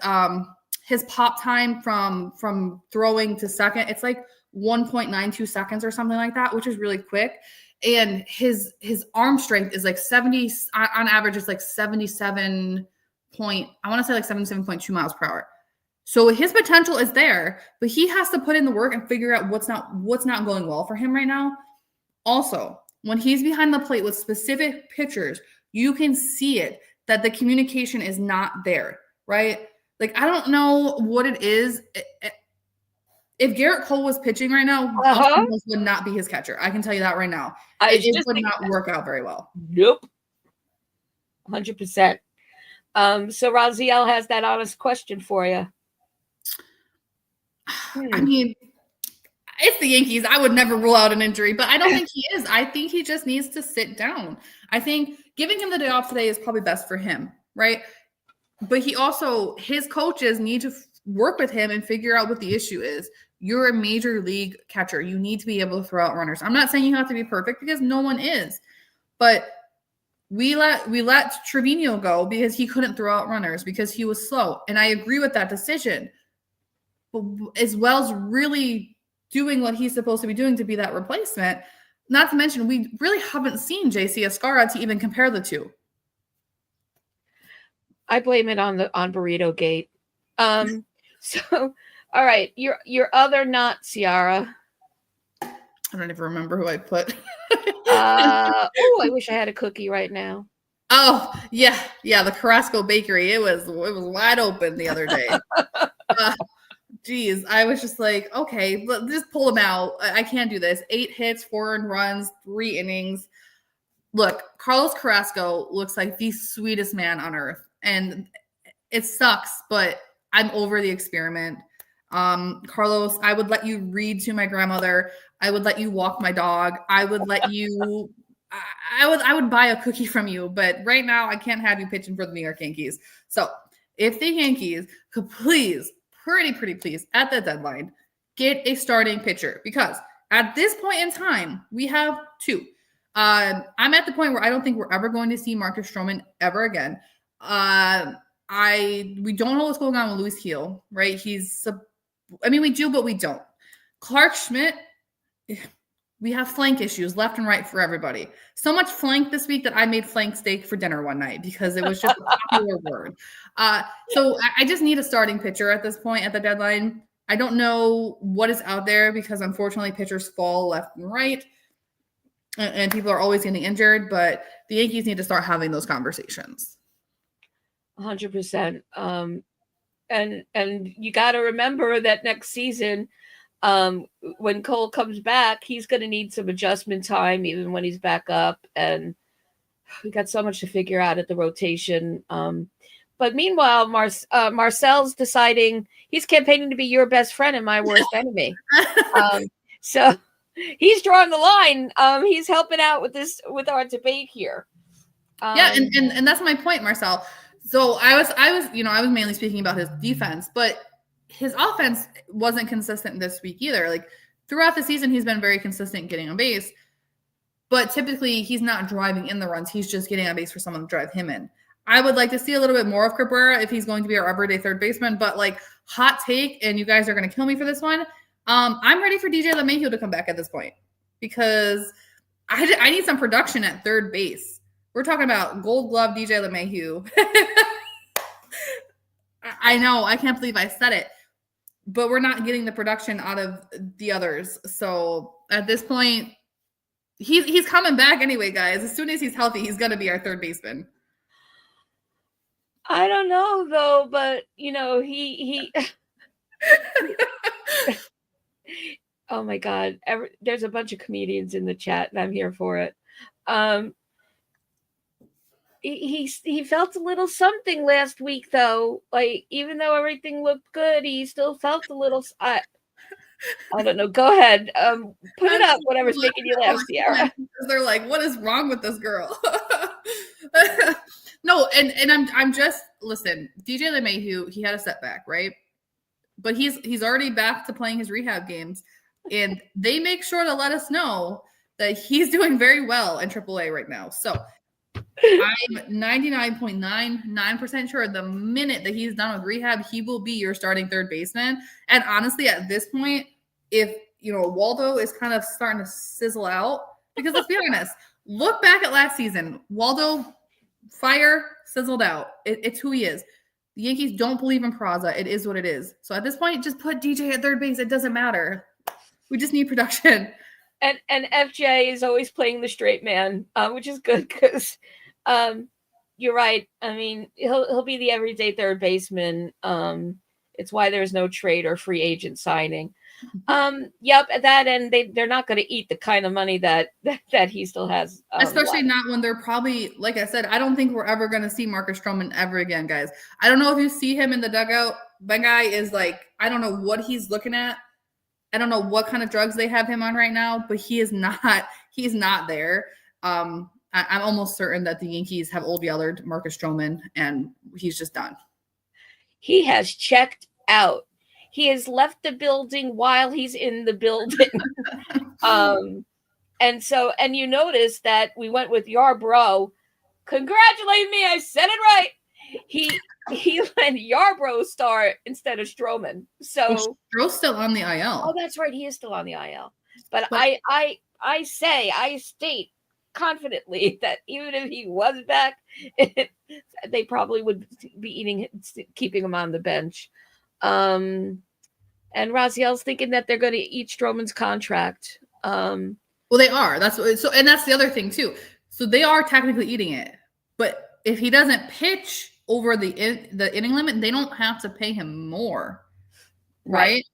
his pop time from throwing to second, it's like 1.92 seconds or something like that, which is really quick. And his arm strength is like 70 on average. It's like 77.2 miles per hour. So his potential is there, but he has to put in the work and figure out what's not going well for him right now. Also, when he's behind the plate with specific pitchers, you can see it that the communication is not there, right? Like, I don't know what it is. If Garrett Cole was pitching right now, Austin Wells would not be his catcher. I can tell you that right now. It would not work out very well. Nope. 100%. So Raziel has that honest question for you. I mean, it's the Yankees. I would never rule out an injury, but I don't think he is. I think he just needs to sit down. I think giving him the day off today is probably best for him, right? But his coaches need to work with him and figure out what the issue is. You're a major league catcher. You need to be able to throw out runners. I'm not saying you have to be perfect because no one is, but we let Trevino go because he couldn't throw out runners because he was slow. And I agree with that decision. But is Wells really doing what he's supposed to be doing to be that replacement? Not to mention, we really haven't seen JC Escarra to even compare the two. I blame it on Burrito Gate. So, all right, your other not Ciarra. I don't even remember who I put. I wish I had a cookie right now. Oh yeah, the Carrasco Bakery. It was wide open the other day. Geez, I was just like, okay, just pull him out. I can't do this. 8 hits, 4 earned runs, 3 innings. Look, Carlos Carrasco looks like the sweetest man on earth. And it sucks, but I'm over the experiment. Carlos, I would let you read to my grandmother. I would let you walk my dog. I would let you I would buy a cookie from you, but right now I can't have you pitching for the New York Yankees. So if the Yankees could please, pretty please, at the deadline, get a starting pitcher, because at this point in time, we have 2. I'm at the point where I don't think we're ever going to see Marcus Stroman ever again. We don't know what's going on with Luis Gil, right? We do, but we don't. Clark Schmidt, we have flank issues left and right for everybody. So much flank this week that I made flank steak for dinner one night because it was just a popular word. So I just need a starting pitcher at this point at the deadline. I don't know what is out there because unfortunately pitchers fall left and right and people are always getting injured, but the Yankees need to start having those conversations. 100%. And you got to remember that next season, when Cole comes back, he's going to need some adjustment time, even when he's back up. And we got so much to figure out at the rotation. But meanwhile, Marcel's deciding he's campaigning to be your best friend and my worst enemy. So he's drawing the line. He's helping out with our debate here. And that's my point, Marcel. So I was mainly speaking about his defense, but his offense wasn't consistent this week either. Like throughout the season, he's been very consistent getting on base, but typically he's not driving in the runs. He's just getting on base for someone to drive him in. I would like to see a little bit more of Cabrera if he's going to be our everyday third baseman, but like hot take, and you guys are going to kill me for this one. I'm ready for DJ LeMahieu to come back at this point because I need some production at third base. We're talking about Gold Glove DJ LeMahieu. I know, I can't believe I said it, but we're not getting the production out of the others. So at this point, he's coming back anyway, guys. As soon as he's healthy, he's going to be our third baseman. I don't know though, but he oh my God, there's a bunch of comedians in the chat, and I'm here for it. He felt a little something last week though. Like even though everything looked good, he still felt a little. I don't know. Go ahead. Put it up. Whatever's making you laugh, Ciarra. They're like, "What is wrong with this girl?" No, and I'm just listen. DJ LeMahieu, he had a setback, right? But he's already back to playing his rehab games, and they make sure to let us know that he's doing very well in AAA right now. So I'm 99.99% sure the minute that he's done with rehab, he will be your starting third baseman. And honestly, at this point, if Waldo is kind of starting to sizzle out, because let's be honest, look back at last season, Waldo fire sizzled out. It's who he is. The Yankees don't believe in Peraza. It is what it is. So at this point, just put DJ at third base. It doesn't matter. We just need production. And FJ is always playing the straight man, which is good because you're right. I mean, he'll be the everyday third baseman. It's why there's no trade or free agent signing. Yep, at that end, they're not going to eat the kind of money that he still has. Especially not when they're probably, like I said, I don't think we're ever going to see Marcus Stroman ever again, guys. I don't know if you see him in the dugout. That guy is like, I don't know what he's looking at. I don't know what kind of drugs they have him on right now, but he's not there. I'm almost certain that the Yankees have old Yellered Marcus Stroman, and he's just done. He has checked out. He has left the building while he's in the building. And you notice that we went with Yarbrough. Congratulate me, I said it right. He let Yarbrough start instead of Stroman. So Stroh's still on the IL. Oh, that's right. He is still on the IL. But I state confidently that even if he was back, they probably would be keeping him on the bench. And Raziel's thinking that they're going to eat Stroman's contract. Well, they are. And that's the other thing too. So they are technically eating it, but if he doesn't pitch over the inning limit, they don't have to pay him more, right?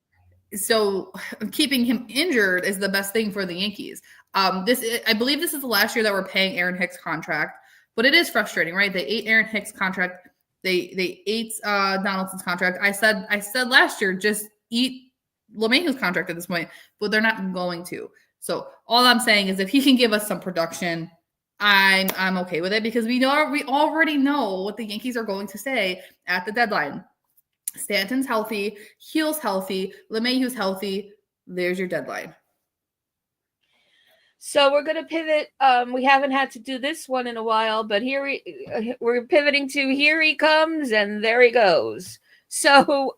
So keeping him injured is the best thing for the Yankees. I believe this is the last year that we're paying Aaron Hicks' contract, but it is frustrating, right? They ate Aaron Hicks' contract. They ate Donaldson's contract. I said last year, just eat LeMahieu's contract at this point, but they're not going to. So all I'm saying is if he can give us some production, I'm okay with it because we already know what the Yankees are going to say at the deadline. Stanton's healthy, Heal's healthy, LeMahieu's healthy. There's your deadline. So we're going to pivot. We haven't had to do this one in a while, but we're pivoting to here he comes and there he goes. So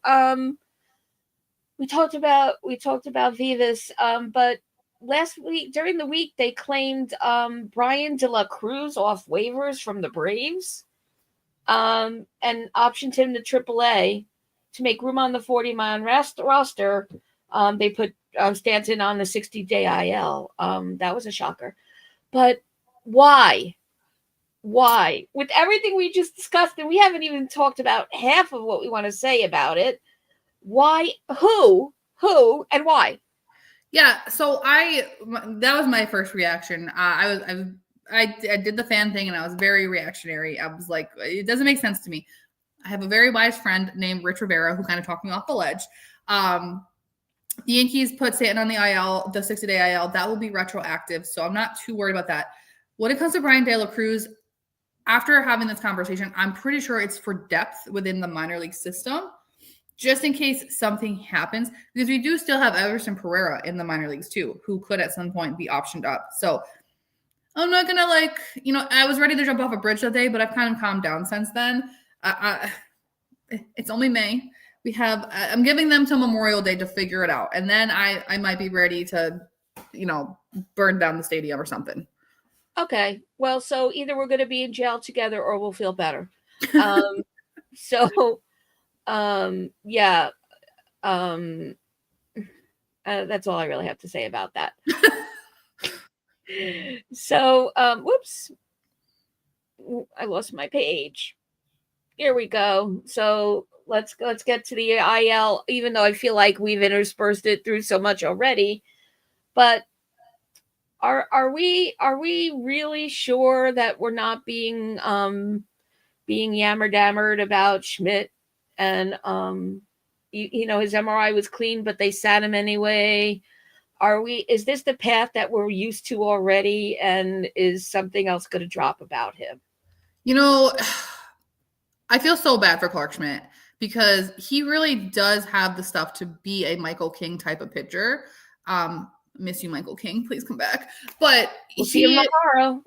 we talked about Vivas, but last week during the week they claimed Brian De La Cruz off waivers from the Braves, and optioned him to AAA to make room on the 40-man roster. They put Stanton on the 60-day IL. That was a shocker. But why? With everything we just discussed, and we haven't even talked about half of what we want to say about it, why? Who, and why? Yeah, so that was my first reaction. I did the fan thing, and I was very reactionary. I was like, it doesn't make sense to me. I have a very wise friend named Rich Rivera who kind of talked me off the ledge. The Yankees put Stanton on the IL, the 60-day IL. That will be retroactive, so I'm not too worried about that. When it comes to Brian De La Cruz, after having this conversation, I'm pretty sure it's for depth within the minor league system, just in case something happens, because we do still have Everson Pereira in the minor leagues too, who could at some point be optioned up. So I'm not gonna I was ready to jump off a bridge that day, but I've kind of calmed down since then. It's only May. I'm giving them till Memorial Day to figure it out, and then I might be ready to, burn down the stadium or something. Okay. Well, so either we're going to be in jail together or we'll feel better. So, yeah. That's all I really have to say about that. So, whoops. I lost my page. Here we go. So let's get to the IL, even though I feel like we've interspersed it through so much already. But are we really sure that we're not being yammer-dammered about Schmidt? And his MRI was clean, but they sat him anyway. Is this the path that we're used to already, and is something else going to drop about him? I feel so bad for Clarke Schmidt because he really does have the stuff to be a Michael King type of pitcher. Miss you, Michael King. Please come back. But we'll see him tomorrow.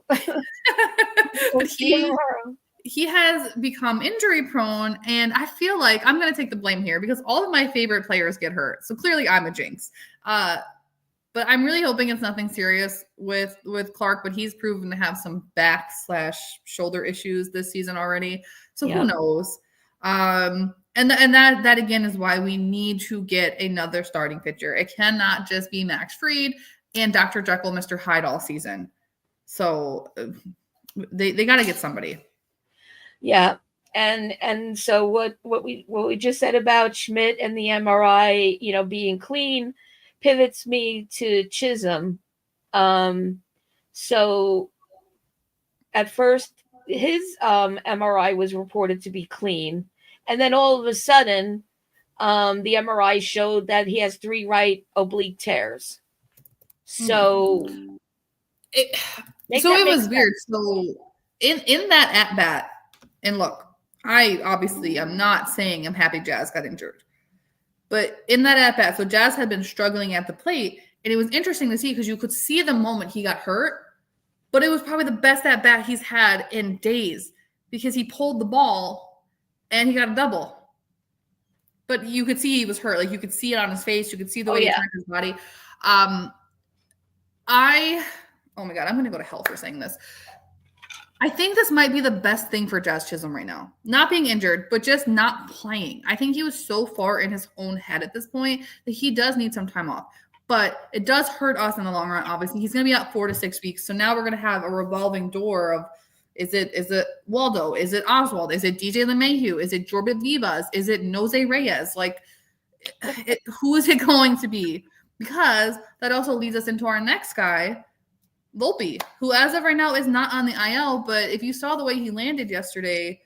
He has become injury prone, and I feel like I'm going to take the blame here because all of my favorite players get hurt. So clearly I'm a jinx. But I'm really hoping it's nothing serious with Clarke, but he's proven to have some back/shoulder issues this season already. So Who knows? And that again is why we need to get another starting pitcher. It cannot just be Max Fried and Dr. Jekyll, Mr. Hyde all season. So they got to get somebody. Yeah. And so what we just said about Schmidt and the MRI, being clean, pivots me to Chisholm. So at first his MRI was reported to be clean, and then all of a sudden the MRI showed that he has 3 right oblique tears. So it was weird. So in that at bat, and look, I obviously am not saying I'm happy Jazz got injured. But in that at-bat, so Jazz had been struggling at the plate, and it was interesting to see because you could see the moment he got hurt, but it was probably the best at-bat he's had in days because he pulled the ball and he got a double. But you could see he was hurt. Like, you could see it on his face. You could see the way he turned his body. Oh, my God, I'm going to go to hell for saying this. I think this might be the best thing for Jazz Chisholm right now. Not being injured, but just not playing. I think he was so far in his own head at this point that he does need some time off. But it does hurt us in the long run, obviously. He's going to be out 4 to 6 weeks. So now we're going to have a revolving door of, is it Waldo? Is it Oswald? Is it DJ LeMahieu? Is it Jordan Vivas? Is it Nose Reyes? Who is it going to be? Because that also leads us into our next guy, Volpe, who as of right now is not on the IL, but if you saw the way he landed yesterday,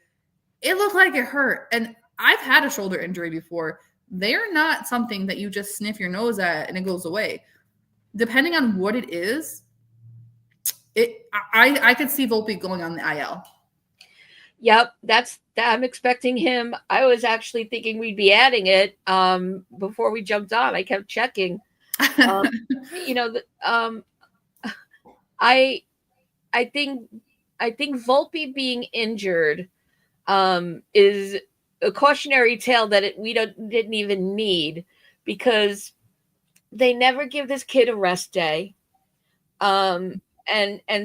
it looked like it hurt. And I've had a shoulder injury before. They're not something that you just sniff your nose at and it goes away. Depending on what it is, I could see Volpe going on the IL. Yep, I'm expecting him. I was actually thinking we'd be adding it before we jumped on. I kept checking. I think Volpe being injured is a cautionary tale that we didn't even need, because they never give this kid a rest day. And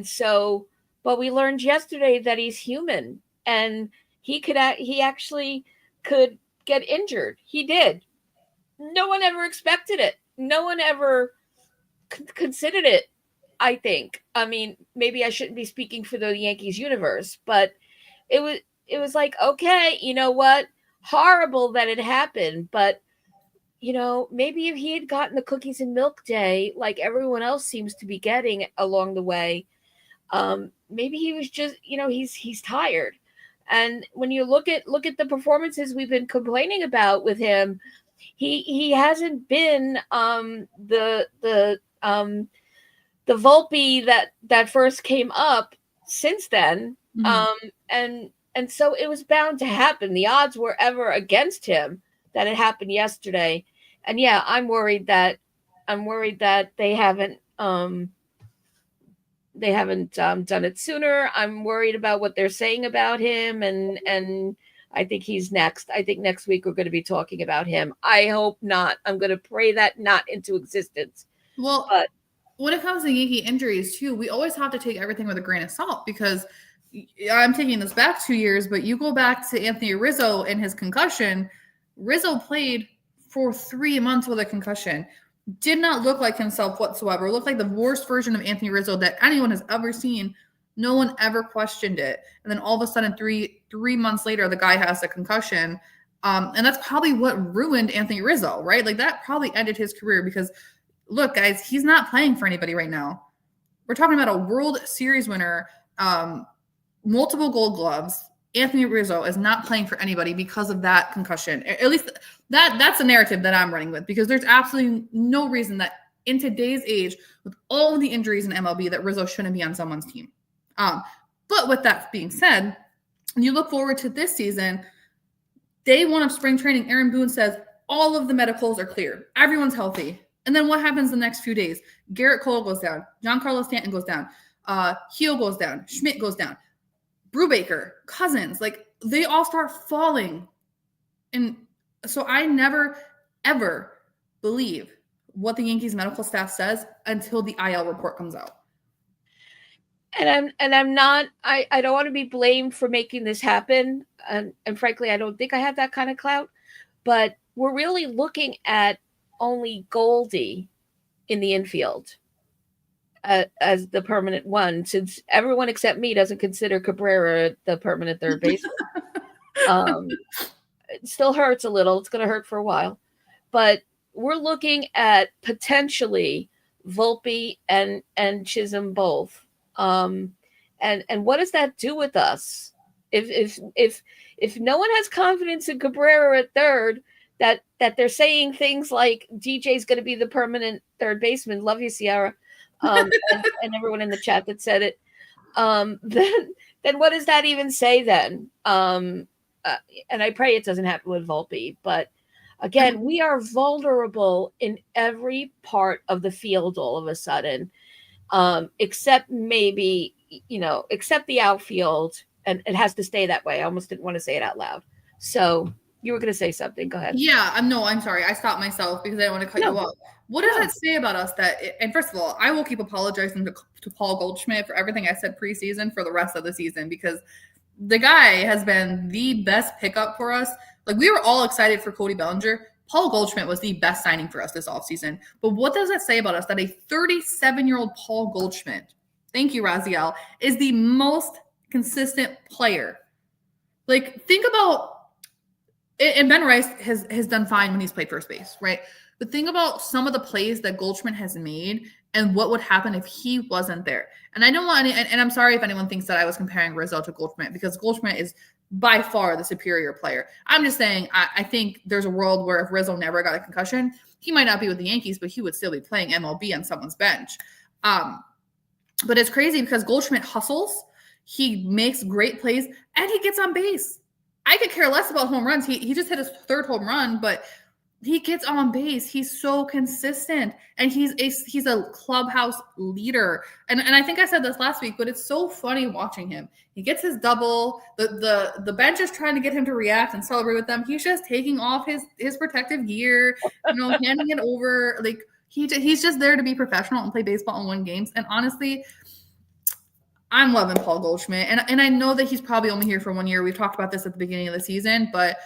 so, but we learned yesterday that he's human and he actually could get injured. He did. No one ever expected it. No one ever considered it. I think. I mean, maybe I shouldn't be speaking for the Yankees universe, but it was like, okay, you know what? Horrible that it happened, but maybe if he had gotten the cookies and milk day like everyone else seems to be getting along the way, maybe he was just, he's tired. And when you look at the performances we've been complaining about with him, he hasn't been the Volpe that first came up since then. Mhm. And so it was bound to happen. The odds were ever against him that it happened yesterday. And yeah, I'm worried that they haven't done it sooner. I'm worried about what they're saying about him, and I think he's next. I think next week we're going to be talking about him. I hope not. I'm going to pray that not into existence. Well, But when it comes to Yankee injuries too, we always have to take everything with a grain of salt because I'm taking this back 2 years, but you go back to Anthony Rizzo and his concussion. Rizzo played for 3 months with a concussion. Did not look like himself whatsoever. Looked like the worst version of Anthony Rizzo that anyone has ever seen. No one ever questioned it. And then all of a sudden, three months later, the guy has a concussion. And that's probably what ruined Anthony Rizzo, right? Like that probably ended his career because look, guys, he's not playing for anybody right now. We're talking about a World Series winner, multiple Gold Gloves. Anthony Rizzo is not playing for anybody because of that concussion. At least that's the narrative that I'm running with because there's absolutely no reason that in today's age, with all of the injuries in MLB, that Rizzo shouldn't be on someone's team. But with that being said, you look forward to this season. Day one of spring training, Aaron Boone says all of the medicals are clear. Everyone's healthy. And then what happens the next few days? Garrett Cole goes down. Giancarlo Stanton goes down. Heel goes down. Schmidt goes down. Brubaker, Cousins, like they all start falling. And so I never, ever believe what the Yankees medical staff says until the IL report comes out. I'm not. I don't want to be blamed for making this happen. And frankly, I don't think I have that kind of clout. But we're really looking at only Goldie in the infield as the permanent one, since everyone except me doesn't consider Cabrera the permanent third baseman. It still hurts a little. It's going to hurt for a while, but we're looking at potentially Volpe and Chisholm both. And what does that do with us? If no one has confidence in Cabrera at third, that they're saying things like DJ's going to be the permanent third baseman. Love you, Ciarra, and everyone in the chat that said it. Then what does that even say then? And I pray it doesn't happen with Volpe, but again, we are vulnerable in every part of the field all of a sudden, except maybe, except the outfield, and it has to stay that way. I almost didn't want to say it out loud. So you were going to say something. Go ahead. Yeah, I'm sorry. I stopped myself because I didn't want to cut you off. What does that say about us and first of all, I will keep apologizing to Paul Goldschmidt for everything I said preseason for the rest of the season because the guy has been the best pickup for us. Like we were all excited for Cody Bellinger. Paul Goldschmidt was the best signing for us this offseason. But what does that say about us that a 37-year-old Paul Goldschmidt, thank you, Raziel, is the most consistent player? Like think about and Ben Rice has done fine when he's played first base, right? But think about some of the plays that Goldschmidt has made and what would happen if he wasn't there. And I don't want any, and I'm sorry if anyone thinks that I was comparing Rizzo to Goldschmidt because Goldschmidt is by far the superior player. I'm just saying I think there's a world where if Rizzo never got a concussion, he might not be with the Yankees, but he would still be playing MLB on someone's bench. But it's crazy because Goldschmidt hustles, he makes great plays, and he gets on base. I could care less about home runs. He just hit his third home run, but he gets on base. He's so consistent, and he's a clubhouse leader. And I think I said this last week, but it's so funny watching him. He gets his double. The bench is trying to get him to react and celebrate with them. He's just taking off his protective gear, handing it over. Like he's just there to be professional and play baseball and win games. And honestly, I'm loving Paul Goldschmidt. And I know that he's probably only here for 1 year. We've talked about this at the beginning of the season, but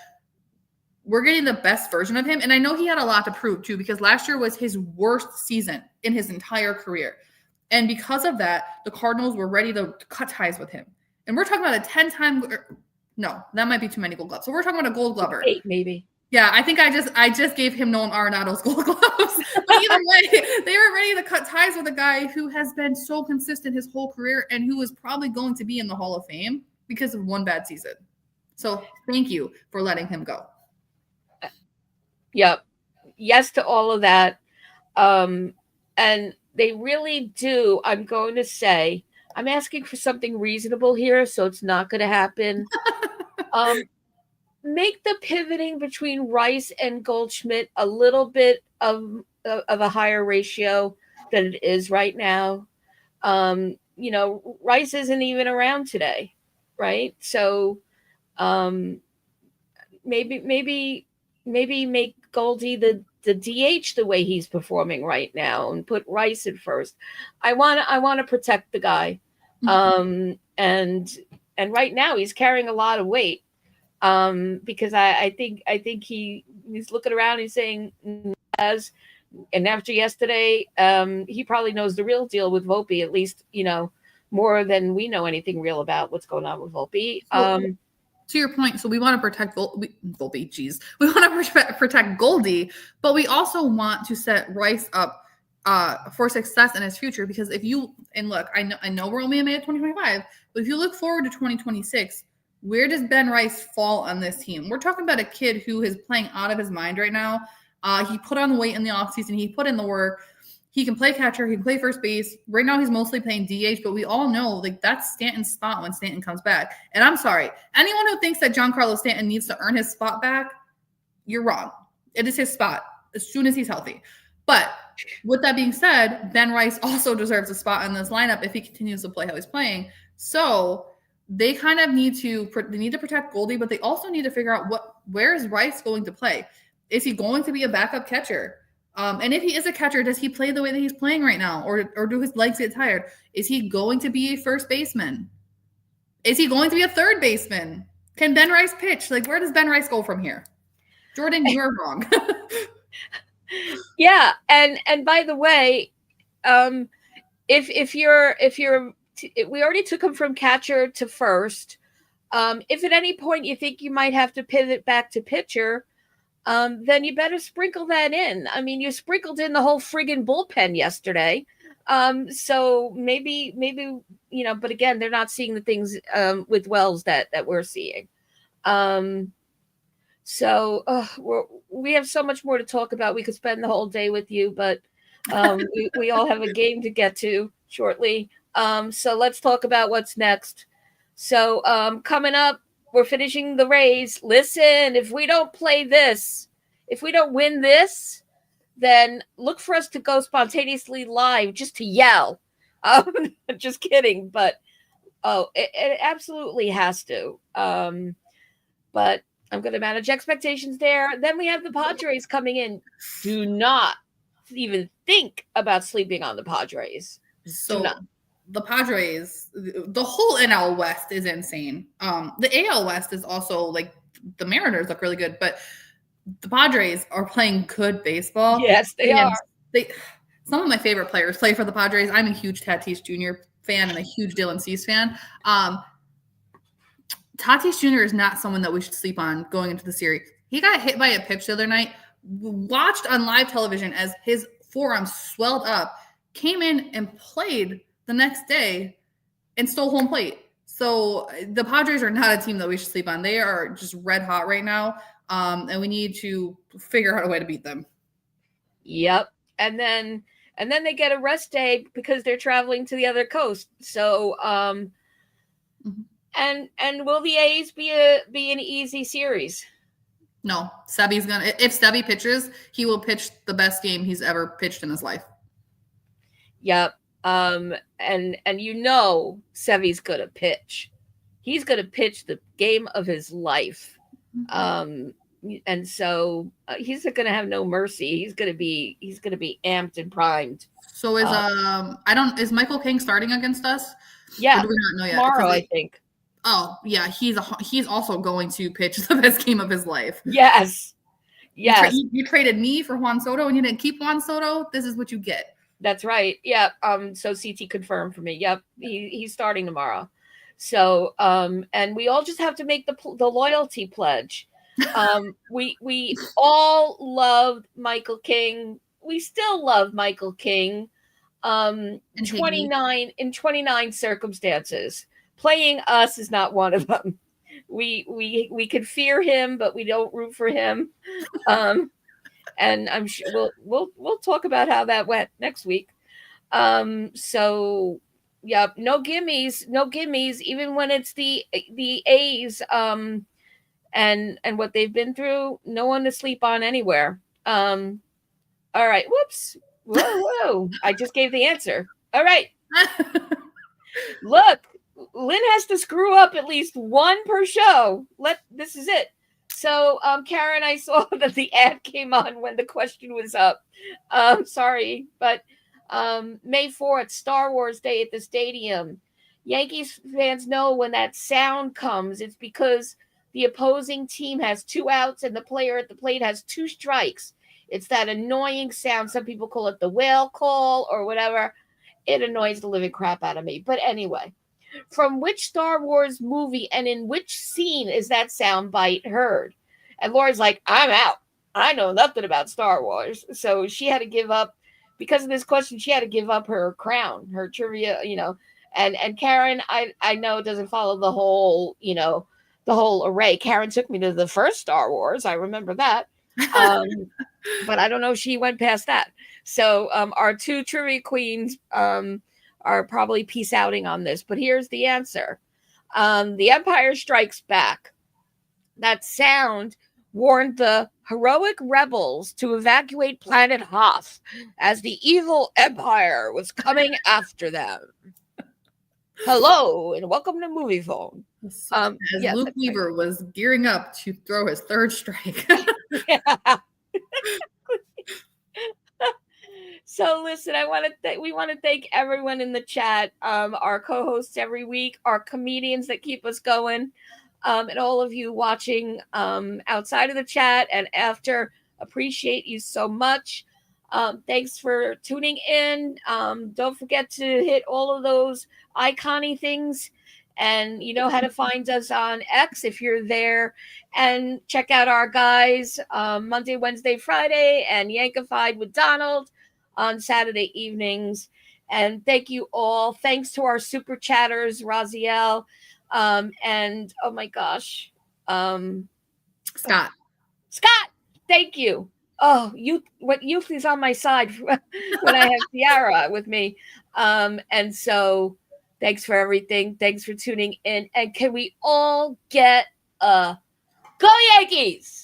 we're getting the best version of him. And I know he had a lot to prove too, because last year was his worst season in his entire career. And because of that, the Cardinals were ready to cut ties with him. And we're talking about a 10-time, no, that might be too many Gold Gloves. So we're talking about a Gold Glover. 8 maybe. Yeah, I think I just gave him Nolan Arenado's Gold Gloves. But either way, they were ready to cut ties with a guy who has been so consistent his whole career and who is probably going to be in the Hall of Fame because of one bad season. So thank you for letting him go. Yep. Yes to all of that. And they really do, I'm going to say, I'm asking for something reasonable here, so it's not going to happen. Um, make the pivoting between Rice and Goldschmidt a little bit of a higher ratio than it is right now. Rice isn't even around today, right? So um, maybe make Goldie the DH the way he's performing right now and put Rice at first. I want to protect the guy. And right now he's carrying a lot of weight. Because I think he's looking around, he's saying as and after yesterday, he probably knows the real deal with Volpe, at least, more than we know anything real about what's going on with Volpe. To your point, so we want to protect Volpe. Geez, we want to protect Goldie, but we also want to set Rice up for success in his future. Because if you look, I know we're only in May of 2025, but if you look forward to 2026, where does Ben Rice fall on this team? We're talking about a kid who is playing out of his mind right now. He put on the weight in the offseason. He put in the work. He can play catcher. He can play first base. Right now, he's mostly playing DH, but we all know that's Stanton's spot when Stanton comes back. And I'm sorry, anyone who thinks that Giancarlo Stanton needs to earn his spot back, you're wrong. It is his spot as soon as he's healthy. But with that being said, Ben Rice also deserves a spot in this lineup if he continues to play how he's playing. So they kind of need to protect Goldie, but they also need to figure out where is Rice going to play? Is he going to be a backup catcher? And if he is a catcher, does he play the way that he's playing right now? Or do his legs get tired? Is he going to be a first baseman? Is he going to be a third baseman? Can Ben Rice pitch? Where does Ben Rice go from here? Jordan, you're wrong. Yeah. And by the way, if we already took him from catcher to first. If at any point you think you might have to pivot back to pitcher, then you better sprinkle that in. I mean, you sprinkled in the whole friggin' bullpen yesterday. So maybe, but again, they're not seeing the things with Wells that we're seeing. We have so much more to talk about. We could spend the whole day with you, but we all have a game to get to shortly. So let's talk about what's next. So coming up, we're finishing the Rays. Listen, if we don't play this, if we don't win this, then look for us to go spontaneously live just to yell. Just kidding. But, it absolutely has to. But I'm going to manage expectations there. Then we have the Padres coming in. Do not even think about sleeping on the Padres. So the Padres, the whole NL West is insane. The AL West is also the Mariners look really good, but the Padres are playing good baseball. Yes, they are. Some of my favorite players play for the Padres. I'm a huge Tatis Jr. fan and a huge Dylan Cease fan. Tatis Jr. is not someone that we should sleep on going into the series. He got hit by a pitch the other night, watched on live television as his forearm swelled up, came in and played the next day and stole home plate. So the Padres are not a team that we should sleep on. They are just red hot right now. And we need to figure out a way to beat them. Yep. And then they get a rest day because they're traveling to the other coast. So, and will the A's be an easy series? No, Sebi's if Sebi pitches, he will pitch the best game he's ever pitched in his life. Yep. And Sevi's gonna pitch. He's gonna pitch the game of his life. And so he's gonna have no mercy. He's gonna be amped and primed. So is Michael King starting against us? Yeah, or do we not know yet? Tomorrow, I think. Oh yeah, he's also going to pitch the best game of his life. Yes. You traded me for Juan Soto and you didn't keep Juan Soto. This is what you get. That's right. Yeah. So CT confirmed for me. Yep. He's starting tomorrow. So and we all just have to make the loyalty pledge. We all loved Michael King. We still love Michael King. In 29 circumstances. Playing us is not one of them. We could fear him, but we don't root for him. And I'm sure we'll talk about how that went next week. So Yep. No gimmies. No gimmies. Even when it's the A's, and what they've been through, no one to sleep on anywhere. All right. Whoops. Whoa. I just gave the answer. All right. Look, Lynn has to screw up at least one per show. This is it. So, Karen, I saw that the ad came on when the question was up. Sorry, but May 4th, Star Wars Day at the stadium. Yankees fans know when that sound comes, it's because the opposing team has 2 outs and the player at the plate has 2 strikes. It's that annoying sound. Some people call it the whale call or whatever. It annoys the living crap out of me. But anyway, from which Star Wars movie and in which scene is that sound bite heard? And Laura's like, I'm out. I know nothing about Star Wars. So she had to give up, because of this question, she had to give up her crown, her trivia, And Karen, I know doesn't follow the whole array. Karen took me to the first Star Wars. I remember that. But I don't know if she went past that. So our 2 trivia queens are probably peace outing on this. But here's the answer. The Empire Strikes Back. That sound warned the heroic rebels to evacuate planet Hoth as the evil Empire was coming after them. Hello and welcome to Movie Phone. As Luke Weaver was gearing up to throw his 3rd strike. Yeah. So listen, we want to thank everyone in the chat, our co-hosts every week, our comedians that keep us going, and all of you watching outside of the chat and after. Appreciate you so much. Thanks for tuning in. Don't forget to hit all of those icon-y things, and you know how to find us on X if you're there, and check out our guys Monday, Wednesday, Friday, and Yankified with Donald on Saturday evenings. And thank you all. Thanks to our super chatters, Raziel, and oh my gosh, Scott, thank you. Oh, youth is on my side when I have Ciarra with me. And so thanks for everything. Thanks for tuning in. And can we all get a go Yankees?